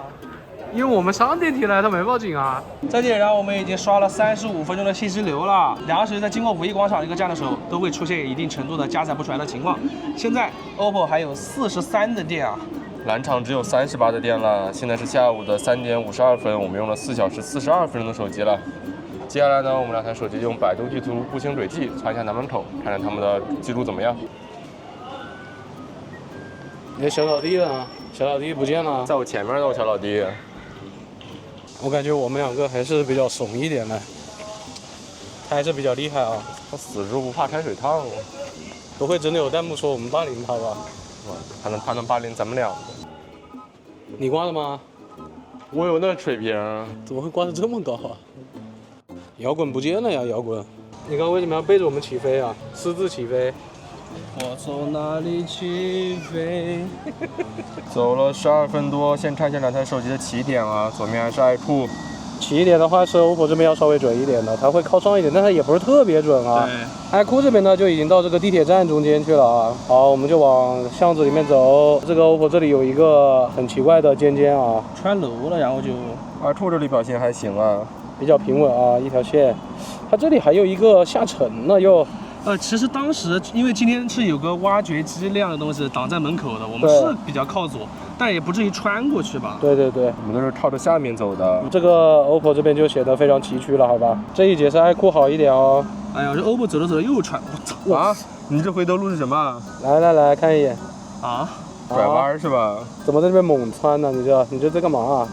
因为我们上电梯了，他没报警啊。在地铁站我们已经刷了35分钟的信息流了。2个手机在经过五一广场这个站的时候，都会出现一定程度的加载不出来的情况。现在 OPPO 还有43的电啊。蓝厂只有38的电了，现在是下午的3点52分，我们用了4小时42分钟的手机了。接下来呢，我们2台手机用百度地图步行轨迹查一下南门口，看看他们的记录怎么样。你的小老弟呢？小老弟不见了。在我前面的我小老弟。我感觉我们2个还是比较怂一点的，他还是比较厉害啊。他死猪不怕开水烫。不会真的有弹幕说我们霸凌他吧？他能霸凌咱们2个？你挂的吗？我有那水平。怎么会挂得这么高啊？摇滚不见了呀，摇滚！你刚为什么要背着我们起飞啊？私自起飞。我从哪里起飞？走了12分多，先看一下2台手机的起点啊，左面还是爱酷。起点的话是 OPPO 这边要稍微准一点的，它会靠上一点，但它也不是特别准啊。对。爱酷这边呢就已经到这个地铁站中间去了啊。好，我们就往巷子里面走。这个 OPPO 这里有一个很奇怪的尖尖啊，穿楼了，然后就爱酷这里表现还行啊，比较平稳啊，一条线。它这里还有一个下沉呢，又。其实当时因为今天是有个挖掘机那样的东西挡在门口的，我们是比较靠左，但也不至于穿过去吧？对对对，我们都是靠着下面走的。这个 OPPO 这边就显得非常崎岖了，好吧？这一节是iQOO好一点哦。哎呀，这 OPPO 走着走着又穿，我操！啊，你这回头路是什么？来来来看一眼，啊，拐弯是吧？怎么在这边猛穿呢？你这在干嘛啊？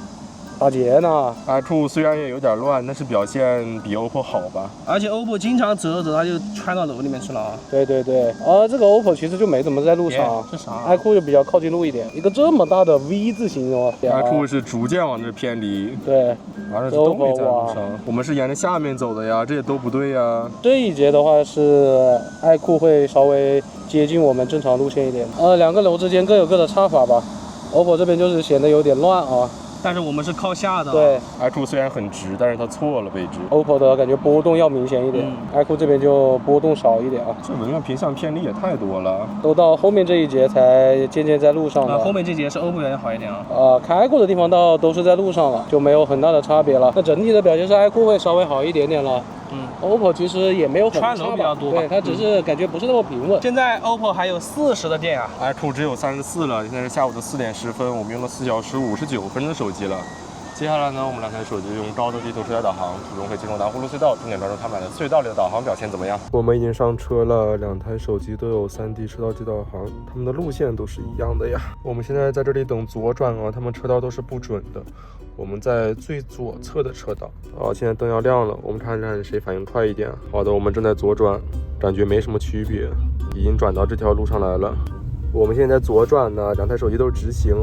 打劫呢？iQOO 虽然也有点乱，但是表现比 OPPO 好吧？而且 OPPO 经常走着走着它就穿到楼里面去了啊。对对对，这个 OPPO 其实就没怎么在路上，这啥？iQOO 就比较靠近路一点，一个这么大的 V 字形哦。iQOO 是逐渐往这偏离。对，完了都没在路上，我们是沿着下面走的呀，这也都不对呀。这一节的话是iQOO会稍微接近我们正常路线一点。两个楼之间各有各的差法吧。OPPO 这边就是显得有点乱啊。但是我们是靠下的。对 iQOO 虽然很直，但是它错了位置。OPPO 的感觉波动要明显一点，iQOO 这边就波动少一点啊。这文案屏向偏离也太多了。都到后面这一节才渐渐在路上了。后面这节是 OPPO 表现好一点啊。开过的地方倒都是在路上了，就没有很大的差别了。那整体的表现是iQOO会稍微好一点点了。OPPO 其实也没有很穿楼比较多吧，对，它只是感觉不是那么平稳。现在 OPPO 还有40的电啊，iQOO 只有34了。现在是下午的4点10分，我们用了4小时59分的手机了。接下来呢，我们两台手机用高德地图车载导航，途中会进入南葫芦隧道，重点专注他们俩的隧道里的导航表现怎么样。我们已经上车了，两台手机都有3D 车道机导航，他们的路线都是一样的呀。我们现在在这里等左转啊，他们车道都是不准的。我们在最左侧的车道。现在灯要亮了，我们看看谁反应快一点。好的，我们正在左转，感觉没什么区别，已经转到这条路上来了。我们现在左转呢，两台手机都是直行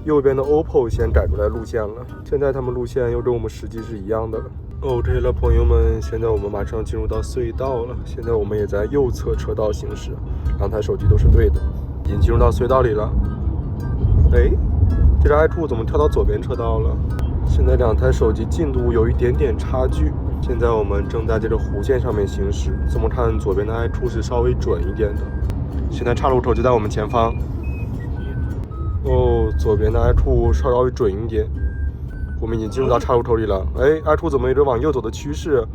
右边的 OPPO 先改出来路线了，现在他们路线又跟我们实际是一样的了。对了，朋友们，现在我们马上进入到隧道了。现在我们也在右侧车道行驶，两台手机都是对的，已经进入到隧道里了。这台 iQOO 怎么跳到左边车道了？现在两台手机进度有一点点差距。现在我们正在这个弧线上面行驶，这么看左边的 iQOO 是稍微准一点的。现在岔路口就在我们前方。左边的 iQOO 稍微准一点，我们已经进入到岔路口里了。iQOO 怎么有着往右走的趋势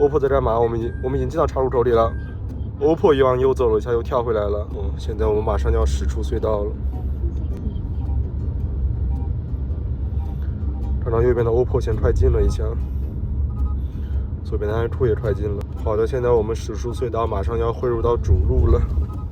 ？OPPO 在干嘛？我们已经进到岔路口里了。OPPO 一往右走了一下，又跳回来了。现在我们马上就要驶出隧道了。看到右边的 OPPO 先快进了一下，左边的 iQOO 也快进了。好的，现在我们驶出隧道，马上要汇入到主路了。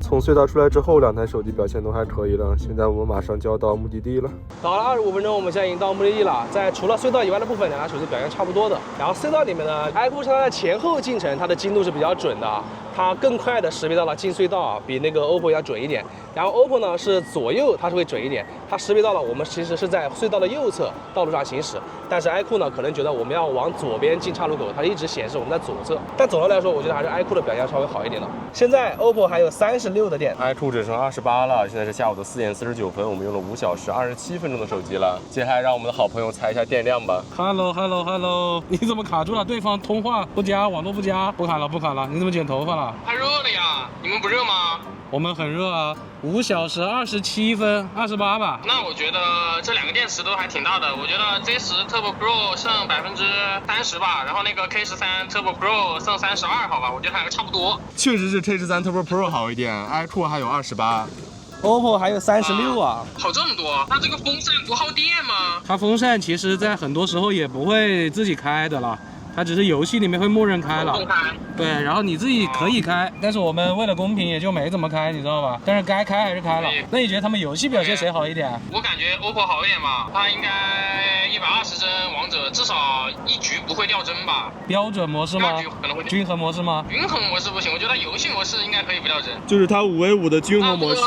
从隧道出来之后，两台手机表现都还可以了。现在我们马上就要到目的地了。倒了25分钟，我们现在已经到目的地了。在除了隧道以外的部分，两台手机表现差不多的。然后隧道里面呢，iQOO 它的前后进程，它的精度是比较准的，它更快的识别到了进隧道，比那个 OPPO 要准一点。然后 OPPO 呢是左右它是会准一点，它识别到了我们其实是在隧道的右侧道路上行驶，但是 iQOO 呢可能觉得我们要往左边进岔路口，它一直显示我们在左侧。但总的来说，我觉得还是 iQOO 的表现稍微好一点的。现在 OPPO 还有36的电，iQOO 只剩28了。现在是下午的4点49分，我们用了5小时27分钟的手机了。接下来让我们的好朋友猜一下电量吧。Hello， 你怎么卡住了？对方通话不佳，网络不佳，不卡了，你怎么剪头发了？太热了呀，你们不热吗？我们很热啊，5小时27分28吧。那我觉得这两个电池都还挺大的，我觉得 Z10 Turbo Pro 剩30%吧，然后那个 K13 Turbo Pro 剩32，好吧，我觉得两个差不多。确实是 K13 Turbo Pro 好一点，iQOO 还有28。OPPO 还有36啊，好这么多。那这个风扇不耗电吗？它风扇其实在很多时候也不会自己开的啦，它只是游戏里面会默认开了。对，然后你自己可以开，但是我们为了公平也就没怎么开，你知道吧？但是该开还是开了。那你觉得他们游戏表现谁好一点？我感觉 OPPO 好一点吧，它应该120帧王者至少一局不会掉帧吧？标准模式吗？可能会均衡模式吗？均衡模式不行，我觉得游戏模式应该可以不掉帧。就是它5v5的均衡模式，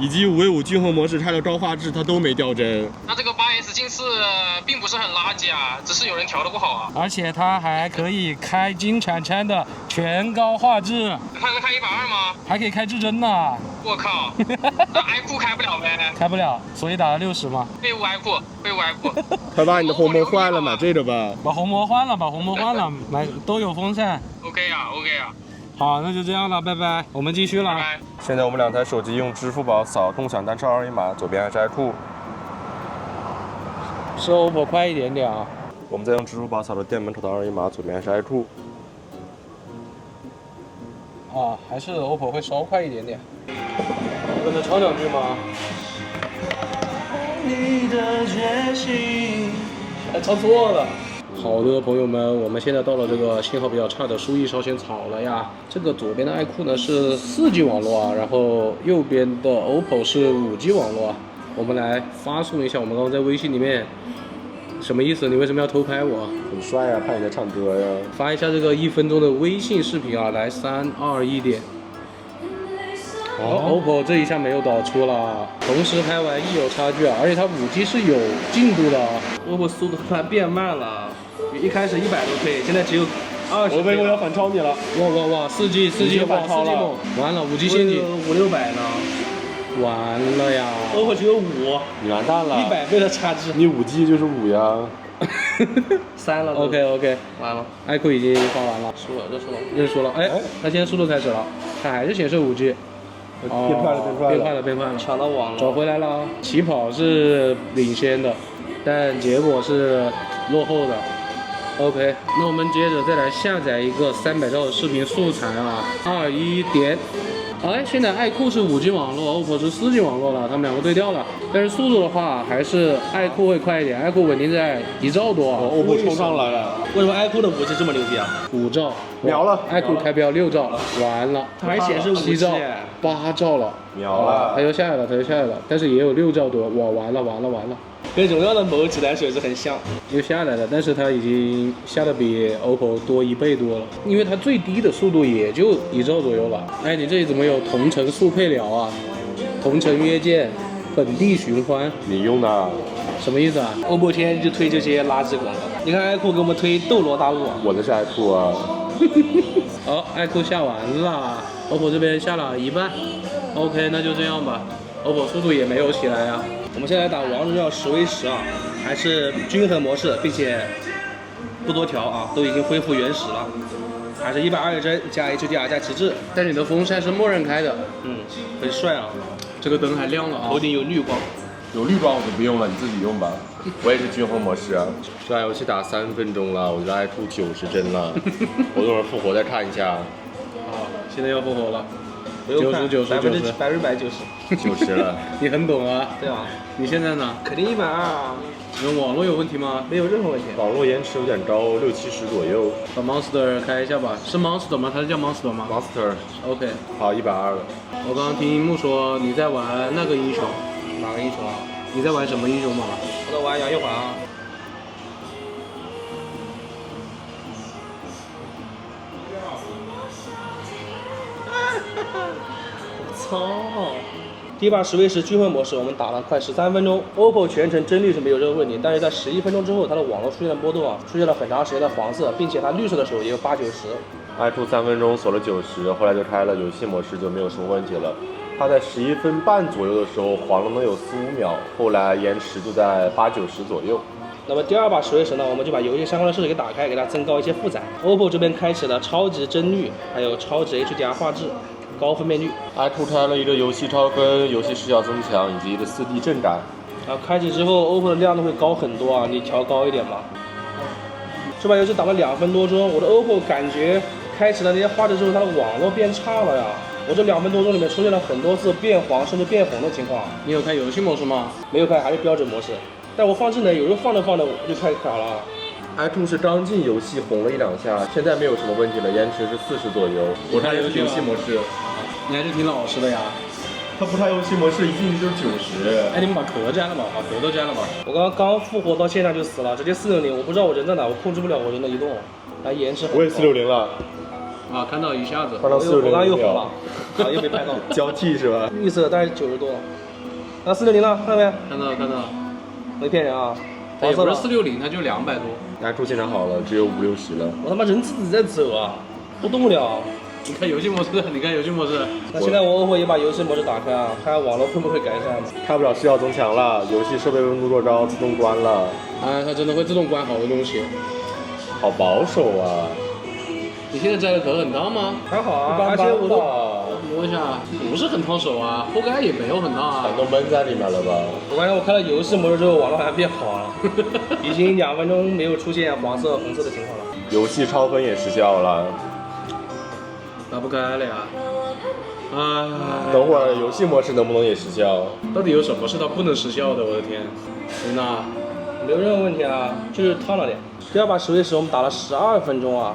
以及5v5均衡模式，它的高画质它都没掉帧。那这个8S 近视并不是很垃圾啊，只是有人调的不好啊。而且它还可以开金铲铲的全高画质。它能开120吗？还可以开至臻呢。我靠，那 iQOO 开不了呗？开不了，所以打了60嘛。废物 iQOO。快把你的红魔换了，买这个吧。把红魔换了，买都有风扇。OK 啊。好，那就这样了，拜拜，我们继续了。拜拜。现在我们两台手机用支付宝扫共享单车二维码，左边还是iQOO。是 OPPO 快一点点啊。我们再用支付宝扫到店门口的二维码，左边还是iQOO。还是 OPPO 会稍快一点点。跟他吵两句吗？你的决心。哎，唱错了。好的，朋友们，我们现在到了这个信号比较差的苏伊烧仙草了呀。这个左边的爱酷呢是4G 网络啊，然后右边的 OPPO 是5G 网络啊。我们来发送一下，我们刚刚在微信里面什么意思？你为什么要偷拍我？很帅啊，怕你在唱歌呀。发一下这个1分钟的微信视频啊，来3、2、1点。OPPO 这一下没有导出了，同时拍完亦有差距啊，而且它5G 是有进度的啊。OPPO 速度突然变慢了，一开始100多 K， 现在只有20。我要反超你了！哇，4G 反超了，完了5G 陷阱，500-600呢，完了呀 ，OPPO 只有5，你完蛋了100倍的差距，你5G 就是5呀。 3了。OK， 完了，爱酷已经发完了，认输了，哎，它现在速度开始了，它还是显示5G。变快了，抢到网了，找回来了。起跑是领先的，但结果是落后的。OK， 那我们接着再来下载一个300兆的视频素材啊，2、1点。哎，现在爱酷是5G 网络，OPPO 是4G 网络了，他们两个对调了。但是速度的话，还是爱酷会快一点，爱酷稳定在1兆多啊。OPPO 冲上来了，为什么 iQOO 的5G 这么牛逼啊？5兆，秒了。爱酷开标6兆，完了。它还显示7兆、8兆了，秒了。它又下来了，但是也有6兆多，哇，完了。跟荣耀的某几代手机很像，又下来了，但是它已经下的比 OPPO 多1倍多了，因为它最低的速度也就1兆左右吧。哎，你这里怎么有同城速配聊啊？同城约见，本地寻欢，你用的？什么意思啊？OPPO 天天就推这些垃圾广告。你看爱酷给我们推斗罗大陆，我的是爱酷啊。好，爱酷下完了 ，OPPO 这边下了一半。OK， 那就这样吧。OPPO 速度也没有起来啊。我们现在打王者荣耀10v10啊，还是均衡模式，并且不多调啊，都已经恢复原始了，还是120帧加 HDR 加极致。但你的风扇是默认开的，很帅啊，这个灯还亮了啊，头顶有绿光。有绿光我就不用了，你自己用吧。我也是均衡模式啊。这把游戏打3分钟了，我觉得爱酷90帧了。我等会儿复活再看一下。好，现在要复活了。90%了。你很懂啊。对啊。你现在呢？肯定120啊。你网络有问题吗？没有任何问题。网络延迟有点高，60-70左右。把 Monster 开一下吧。是 Monster 吗？它是叫 Monster 吗 ？Monster。OK。 好，120了。我刚刚听樱木说你在玩那个英雄。哪个英雄啊？你在玩什么英雄吗？我在玩杨玉环啊。操！第一把10v10均衡模式，我们打了快13分钟。OPPO 全程帧率是没有任何问题，但是在11分钟之后，它的网络出现了波动啊，出现了很长时间的黄色，并且它绿色的时候也有80-90。爱酷3分钟锁了90，后来就开了游戏模式，就没有什么问题了。它在11分半左右的时候黄了能有4-5秒，后来延迟就在80-90左右。那么第二把10v10呢，我们就把游戏相关的设置给打开，给它增高一些负载。OPPO 这边开启了超级帧率，还有超级 HDR 画质。高分辨率，爱酷开了一个游戏超分、游戏视角增强以及一个4D 震感。开启之后 ，OPPO 的亮度会高很多啊，你调高一点吧。这把游戏打了2分多钟，我的 OPPO 感觉开启了那些画质之后，它的网络变差了呀。我这2分多钟里面出现了很多次变黄甚至变红的情况。你有开游戏模式吗？没有开，还是标准模式。但我放智能，有时候放着放着就开卡了。爱酷是刚进游戏红了1-2下，现在没有什么问题了，延迟是40左右。我开游戏模式。你还是挺老实的呀。他不开游戏模式，一进去就是90。哎，你们把壳摘了吧，把壳都摘了吧。我刚复活到线上就死了，直接460，我不知道我人在哪，我控制不了我人的移动，还延迟很高。我也460了。啊，看到一下子。看到460。我刚又红了，啊，又没拍到。交替是吧？绿色大概90多。那460了，看到没？看到了。没骗人啊。它也不是460，它就200多。爱酷现在好了，只有50-60了。我他妈人自己在走啊，不动了。你看游戏模式。那现在我OPPO也把游戏模式打开啊，看看网络会不会改善。开不了视角增强了，游戏设备温度过高，自动关了。啊，它真的会自动关好多东西。好保守啊！你现在摘的壳很大吗？还好啊，而且我都摸一下，不是很烫手啊，后盖也没有很大啊。都闷在里面了吧？我发现我开了游戏模式之后，网络好像变好了，已经2分钟没有出现黄色、红色的情况了。游戏超分也失效了。打不开了呀。等会儿游戏模式能不能也失效？到底有什么是它不能失效的？我的天！琳娜，没有任何问题啊，就是烫了点。第二把石灰石我们打了12分钟啊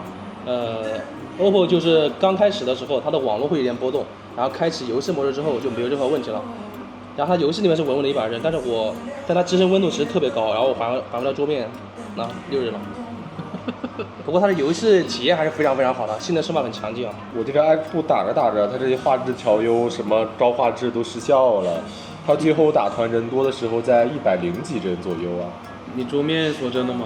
，OPPO 就是刚开始的时候它的网络会有点波动，然后开启游戏模式之后就没有任何问题了。然后它游戏里面是稳稳的120帧，但它支撑温度其实特别高，然后我还回到桌面，那60了。不过它的游戏体验还是非常非常好的，性能升码很强劲啊。我这个 iQOO 打着打着，它这些画质调优什么高画质都失效了。它最后打团人多的时候在100几帧左右啊。你桌面锁真的吗？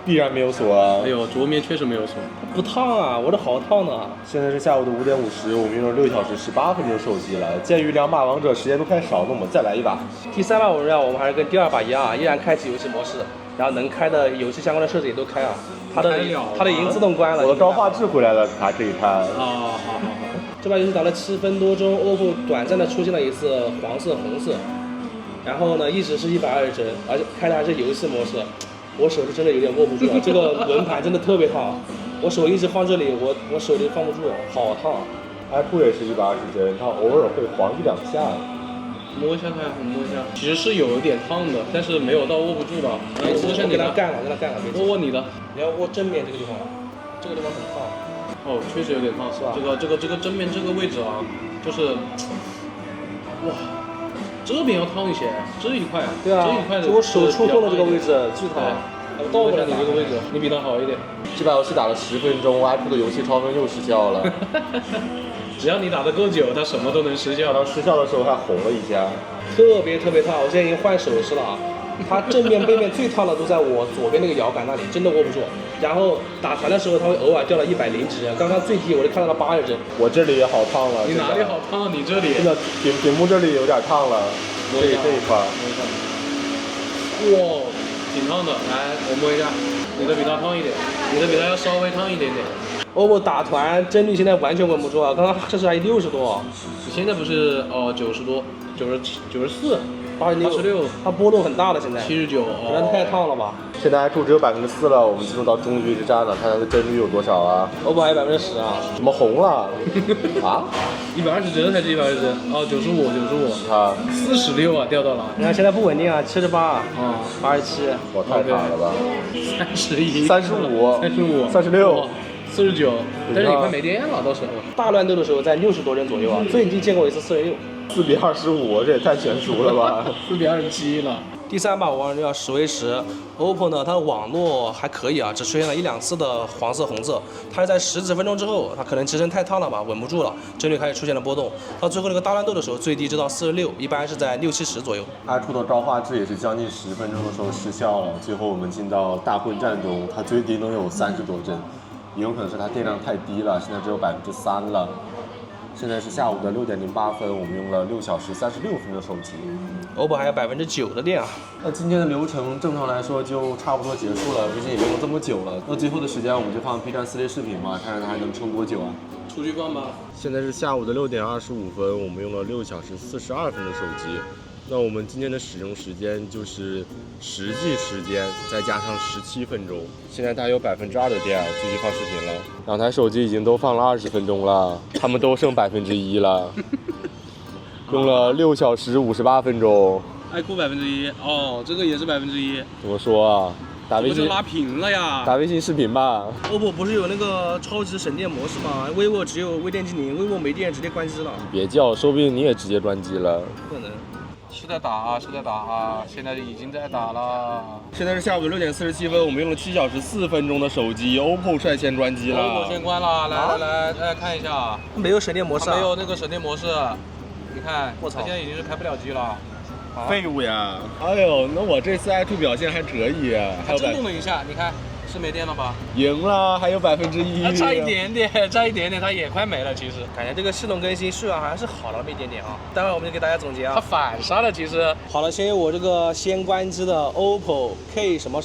必然没有锁啊。哎呦，桌面确实没有锁。不烫啊，我这好烫的。现在是下午的5点50，我们用了6小时18分钟手机了。鉴于2把王者时间都太少，那我们再来一把。第3把王者我们还是跟第2把一样啊，依然开启游戏模式，然后能开的游戏相关的设置也都开啊。它的已经自动关了。我的高画质回来了，还可以看。好。这把游戏打了7分多钟，OPPO 短暂的出现了一次黄色、红色，然后呢一直是120帧，而且开的还是游戏模式。我手是真的有点握不住了，这个轮盘真的特别烫，我手一直放这里，我手就放不住，好烫。iQOO 也是120帧，它偶尔会黄1-2下。摸一下看，我摸一下，其实是有一点烫的，但是没有到握不住的。我给它干了，握你的，你要握正面这个地方，这个地方很烫。哦，确实有点烫，是吧？这个正面这个位置啊，就是，哇，这边要烫一些，这一块，对啊，这一块的，我手触碰的这个位置巨烫。我倒过来你这个位置，你比他好一点。这把游戏打了10分钟，iQOO 的游戏超分又失效了。只要你打得够久，它什么都能失效。然后失效的时候还红了一下，特别烫。我现在已经换手势了啊，它正面背面最烫的都在我左边那个摇杆那里，真的握不住。然后打团的时候，它会偶尔掉到100几帧，刚刚最低我就看到了80帧。我这里也好烫了。你哪里好烫？你这里？真的屏幕这里有点烫了，这一块。哇，挺烫的。来，我摸一下，你的比它烫一点，你的比它要稍微烫一点点。OPPO 打团帧率现在完全稳不住啊！刚刚这是还60多，你现在不是90多，94、86，它波动很大的现在。79，那太烫了吧？现在iQOO只有4%了，我们进入到终局之战了，看它的帧率有多少啊 ？OPPO 还有10%啊？怎么红了？啊？120帧还是120帧？哦，95，啊，46啊，掉到了。你看现在不稳定啊，78啊，87，我太卡了吧？31、35、36。49，但是你快没电了，到时候大乱斗的时候在60多帧左右啊，最低见过一次46，4比25，这也太悬殊了吧？4比27了。第3把王者叫石灰石 ，OPPO 呢，它的网络还可以啊，只出现了1-2次的黄色、红色。它是在10几分钟之后，它可能支撑太烫了吧，稳不住了，帧率开始出现了波动。到最后那个大乱斗的时候，最低直到46，一般是在60、70左右。iQOO 的高画质也是将近10分钟的时候失效了，最后我们进到大混战中，它最低能有30多帧。也有可能是它电量太低了，现在只有3%了。现在是下午的6点08分，我们用了6小时36分的手机。OPPO 还有9%的电啊。那今天的流程正常来说就差不多结束了，毕竟也用了这么久了。那最后的时间我们就放 B 站4K 视频嘛，看看它还能撑多久啊？出去逛吧。现在是下午的6点25分，我们用了6小时42分的手机。那我们今天的使用时间就是实际时间再加上17分钟，现在大约有2%的电，继续放视频了。2台手机已经都放了20分钟了，他们都剩1%了，用了6小时58分钟。iQOO1%，哦，这个也是1%。怎么说啊？打微信就拉平了呀！打微信视频吧。OPPO 不是有那个超级省电模式吗？vivo 只有微电机灵，vivo 没电直接关机了。别叫，说不定你也直接关机了。不可能。是在打啊，现在已经在打了。现在是下午的6点47分，我们用了7小时4分钟的手机 ，OPPO 率先关机了。OPPO 先关了，来，大家看一下，没有省电模式，没有那个省电模式，你看，我操，它现在已经是开不了机了。废物呀！哎呦，那我这次iQOO表现还可以，还有震动了一下，你看是没电了吧？赢了，还有1%，差一点点，它也快没了。其实感觉这个系统更新数量还是好了那么一点点啊。待会儿我们就给大家总结啊。它反杀了，其实。好了，先有我这个先关机的 OPPO K 什么，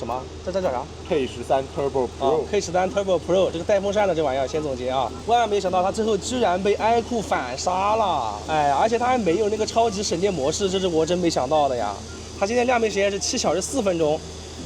这叫啥 ？K13 Turbo Pro。K13 Turbo Pro 这个带风扇的这玩意儿先总结啊。万万没想到它最后居然被iQOO反杀了，哎，而且它还没有那个超级省电模式，这是我真没想到的呀。它今天亮屏时间是7小时4分钟。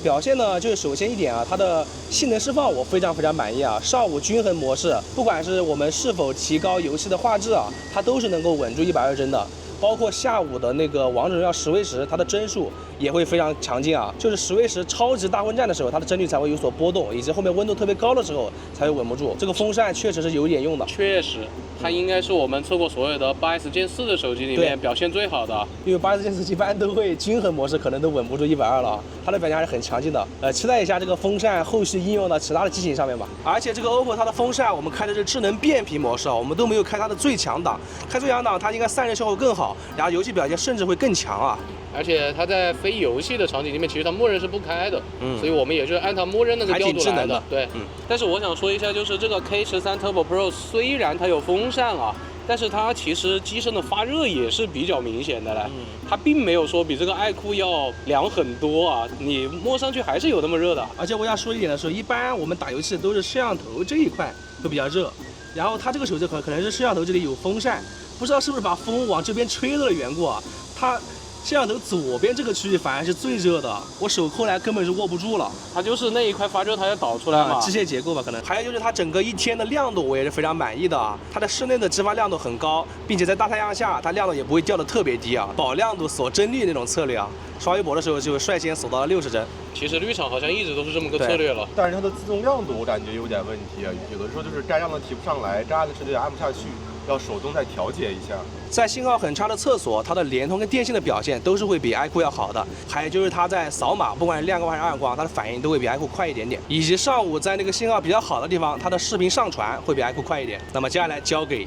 表现呢，就是首先一点啊，它的性能释放我非常满意啊。上午均衡模式，不管是我们是否提高游戏的画质啊，它都是能够稳住120帧的。包括下午的那个王者荣耀10v10，它的帧数也会非常强劲啊。就是10v10超级大混战的时候，它的帧率才会有所波动，以及后面温度特别高的时候才会稳不住。这个风扇确实是有点用的。确实，它应该是我们测过所有的8S Gen 4的手机里面表现最好的。因为8S Gen 4一般都会均衡模式，可能都稳不住120了，它的表现还是很强劲的。期待一下这个风扇后续应用到其他的机型上面吧。而且这个 OPPO 它的风扇，我们开的是智能变频模式啊，我们都没有开它的最强档，开最强档它应该散热效果更好，然后游戏表现甚至会更强啊。而且它在非游戏的场景里面，其实它默认是不开的，所以我们也是按它默认那个调度来的。对，但是我想说一下，就是这个 K13 Turbo Pro 虽然它有风扇啊，但是它其实机身的发热也是比较明显的嘞，它并没有说比这个爱酷要凉很多啊，你摸上去还是有那么热的。而且我想说一点的是，一般我们打游戏都是摄像头这一块会比较热，然后它这个手机可能是摄像头这里有风扇，不知道是不是把风往这边吹的缘故啊，它摄像头左边这个区域反而是最热的，我手抠来根本是握不住了。它就是那一块发热，它要导出来嘛，机械结构吧可能。还有就是它整个一天的亮度我也是非常满意的啊，它的室内的直发亮度很高，并且在大太阳下它亮度也不会掉得特别低啊，保亮度锁帧率那种策略啊，刷微博的时候就率先锁到了60帧。其实绿厂好像一直都是这么个策略了，但是它的自动亮度我感觉有点问题啊，有的时候就是该亮的提不上来，该暗的是按不下去，要手动再调节一下。在信号很差的厕所，它的联通跟电信的表现都是会比 iQOO 要好的。还有就是它在扫码，不管是亮光还是暗光，它的反应都会比 iQOO 快一点点。以及上午在那个信号比较好的地方，它的视频上传会比 iQOO 快一点。那么接下来交给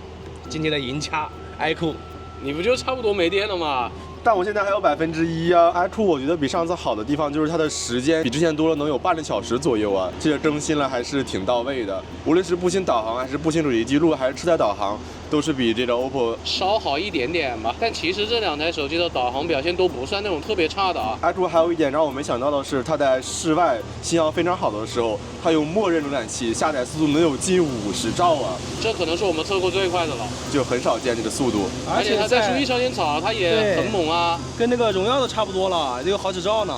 今天的赢家 iQOO，你不就差不多没电了吗？但我现在还有1%啊。iQOO 我觉得比上次好的地方就是它的时间比之前多了，能有半个小时左右啊，这个更新了还是挺到位的。无论是步行导航，还是步行主题记录，还是车载导航，都是比这个 OPPO 稍好一点点吧。但其实这两台手机的导航表现都不算那种特别差的啊。iQOO 还有一点让我没想到的是，它在室外信号非常好的时候，它用默认浏览器下载速度能有近50兆啊，这可能是我们测过最快的了，就很少见这个速度。而且它在树艺上烟草，它也很猛啊，跟那个荣耀的差不多了，也有好几兆呢。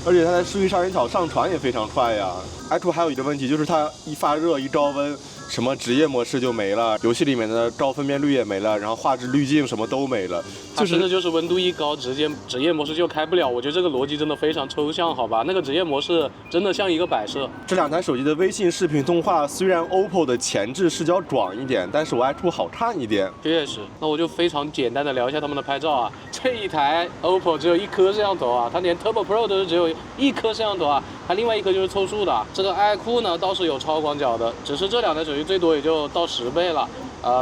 而且它在数据上烟草上传也非常快呀。iQOO 还有一个问题就是它一发热一高温，什么职业模式就没了，游戏里面的高分辨率也没了，然后画质滤镜什么都没了。它真的就是温度一高，直接职业模式就开不了。我觉得这个逻辑真的非常抽象，好吧？那个职业模式真的像一个摆设。这两台手机的微信视频通话虽然 OPPO 的前置视角广一点，但是我iQOO 好看一点。确实，那我就非常简单的聊一下他们的拍照啊。这一台 OPPO 只有1颗摄像头啊，它连 Turbo Pro 都是只有1颗摄像头啊，它另外1颗就是凑数的。这个iQOO呢倒是有超广角的，只是这两台手机最多也就到10倍了。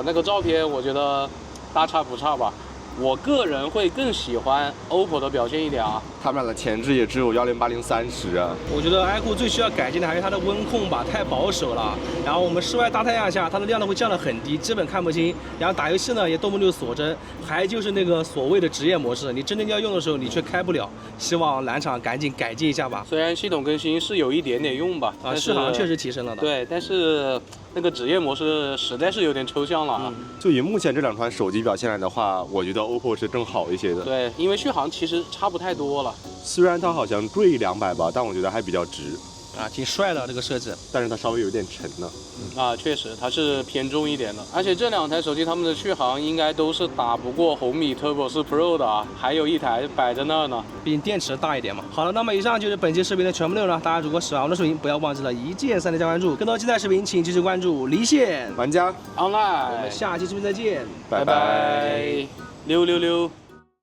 那个照片我觉得大差不差吧。我个人会更喜欢 OPPO 的表现一点啊，他们俩的前置也只有1080/30啊。我觉得 iQOO 最需要改进的还是它的温控吧，太保守了。然后我们室外大太阳下，它的亮度会降得很低，基本看不清。然后打游戏呢也动不动就锁帧，还就是那个所谓的职业模式，你真正要用的时候你却开不了。希望蓝厂赶紧改进一下吧。虽然系统更新是有一点点用吧，续航确实提升了的。对，但是那个职业模式实在是有点抽象了啊。就以目前这两款手机表现来的话，我觉得 OPPO 是更好一些的。对，因为续航其实差不太多了。虽然它好像贵200吧，但我觉得还比较值。啊，挺帅的这个设置，但是它稍微有点沉呢。啊，确实它是偏重一点的，而且这两台手机它们的续航应该都是打不过红米 Turbo 4 Pro 的啊，还有一台摆在那儿呢，毕竟电池大一点嘛。好了，那么以上就是本期视频的全部内容了。大家如果喜欢我的视频，不要忘记了一键3连加关注，更多精彩视频请继续关注离线玩家 Online。我们下期视频再见，拜拜666。